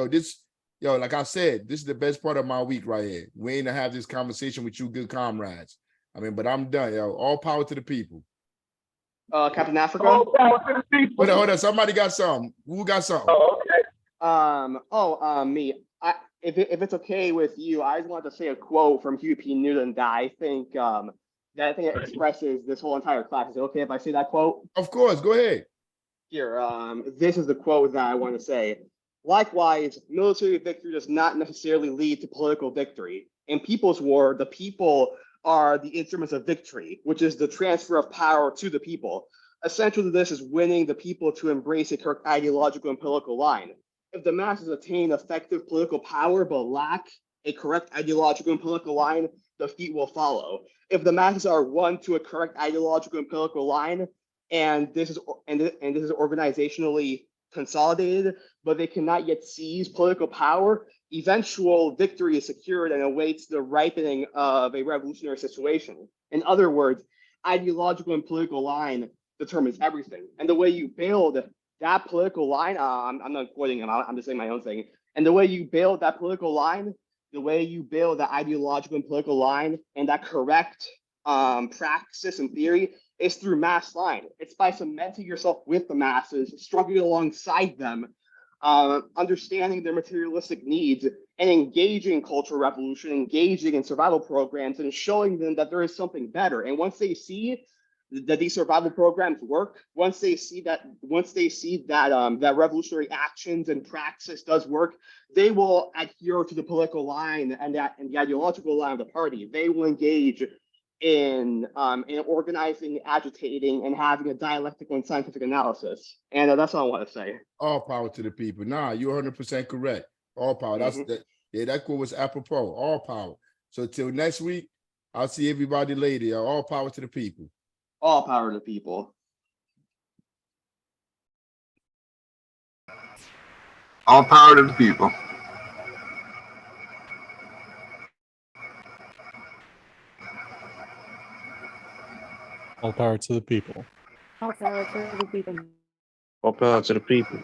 Like I said, this is the best part of my week right here. We ain't gonna have this conversation with you good comrades. I mean, but I'm done, All power to the people. Captain Africa? All power to the people. Hold on. Somebody got something. Who got something? Oh, okay. Me. If it's okay with you, I just wanted to say a quote from Huey P. Newton that I think expresses this whole entire class. Is it okay if I say that quote? Of course, go ahead. Here, this is the quote that I want to say. Likewise, military victory does not necessarily lead to political victory. In People's War, the people are the instruments of victory, which is the transfer of power to the people. Essential to this is winning the people to embrace a correct ideological and political line. If the masses attain effective political power but lack a correct ideological and political line, defeat will follow. If the masses are won to a correct ideological and political line, and this is organizationally consolidated, but they cannot yet seize political power, eventual victory is secured and awaits the ripening of a revolutionary situation. In other words, ideological and political line determines everything. And the way you build that political line, I'm not quoting him, I'm just saying my own thing. And the way you build that political line, the way you build that ideological and political line and that correct praxis and theory is through mass line. It's by cementing yourself with the masses, struggling alongside them, understanding their materialistic needs, and engaging in cultural revolution, engaging in survival programs, and showing them that there is something better. And once they see that these survival programs work, once they see that that revolutionary actions and praxis does work, they will adhere to the political line and the ideological line of the party. They will engage in organizing, agitating, and having a dialectical and scientific analysis. And that's all I want to say. All power to the people. Nah, you're 100% correct. All power. That's that. Yeah, that quote was apropos. All power. So till next week, I'll see everybody later. Y'all. All power to the people. All power to the people. All power to the people. All power to the people. All power to the people. All power to the people.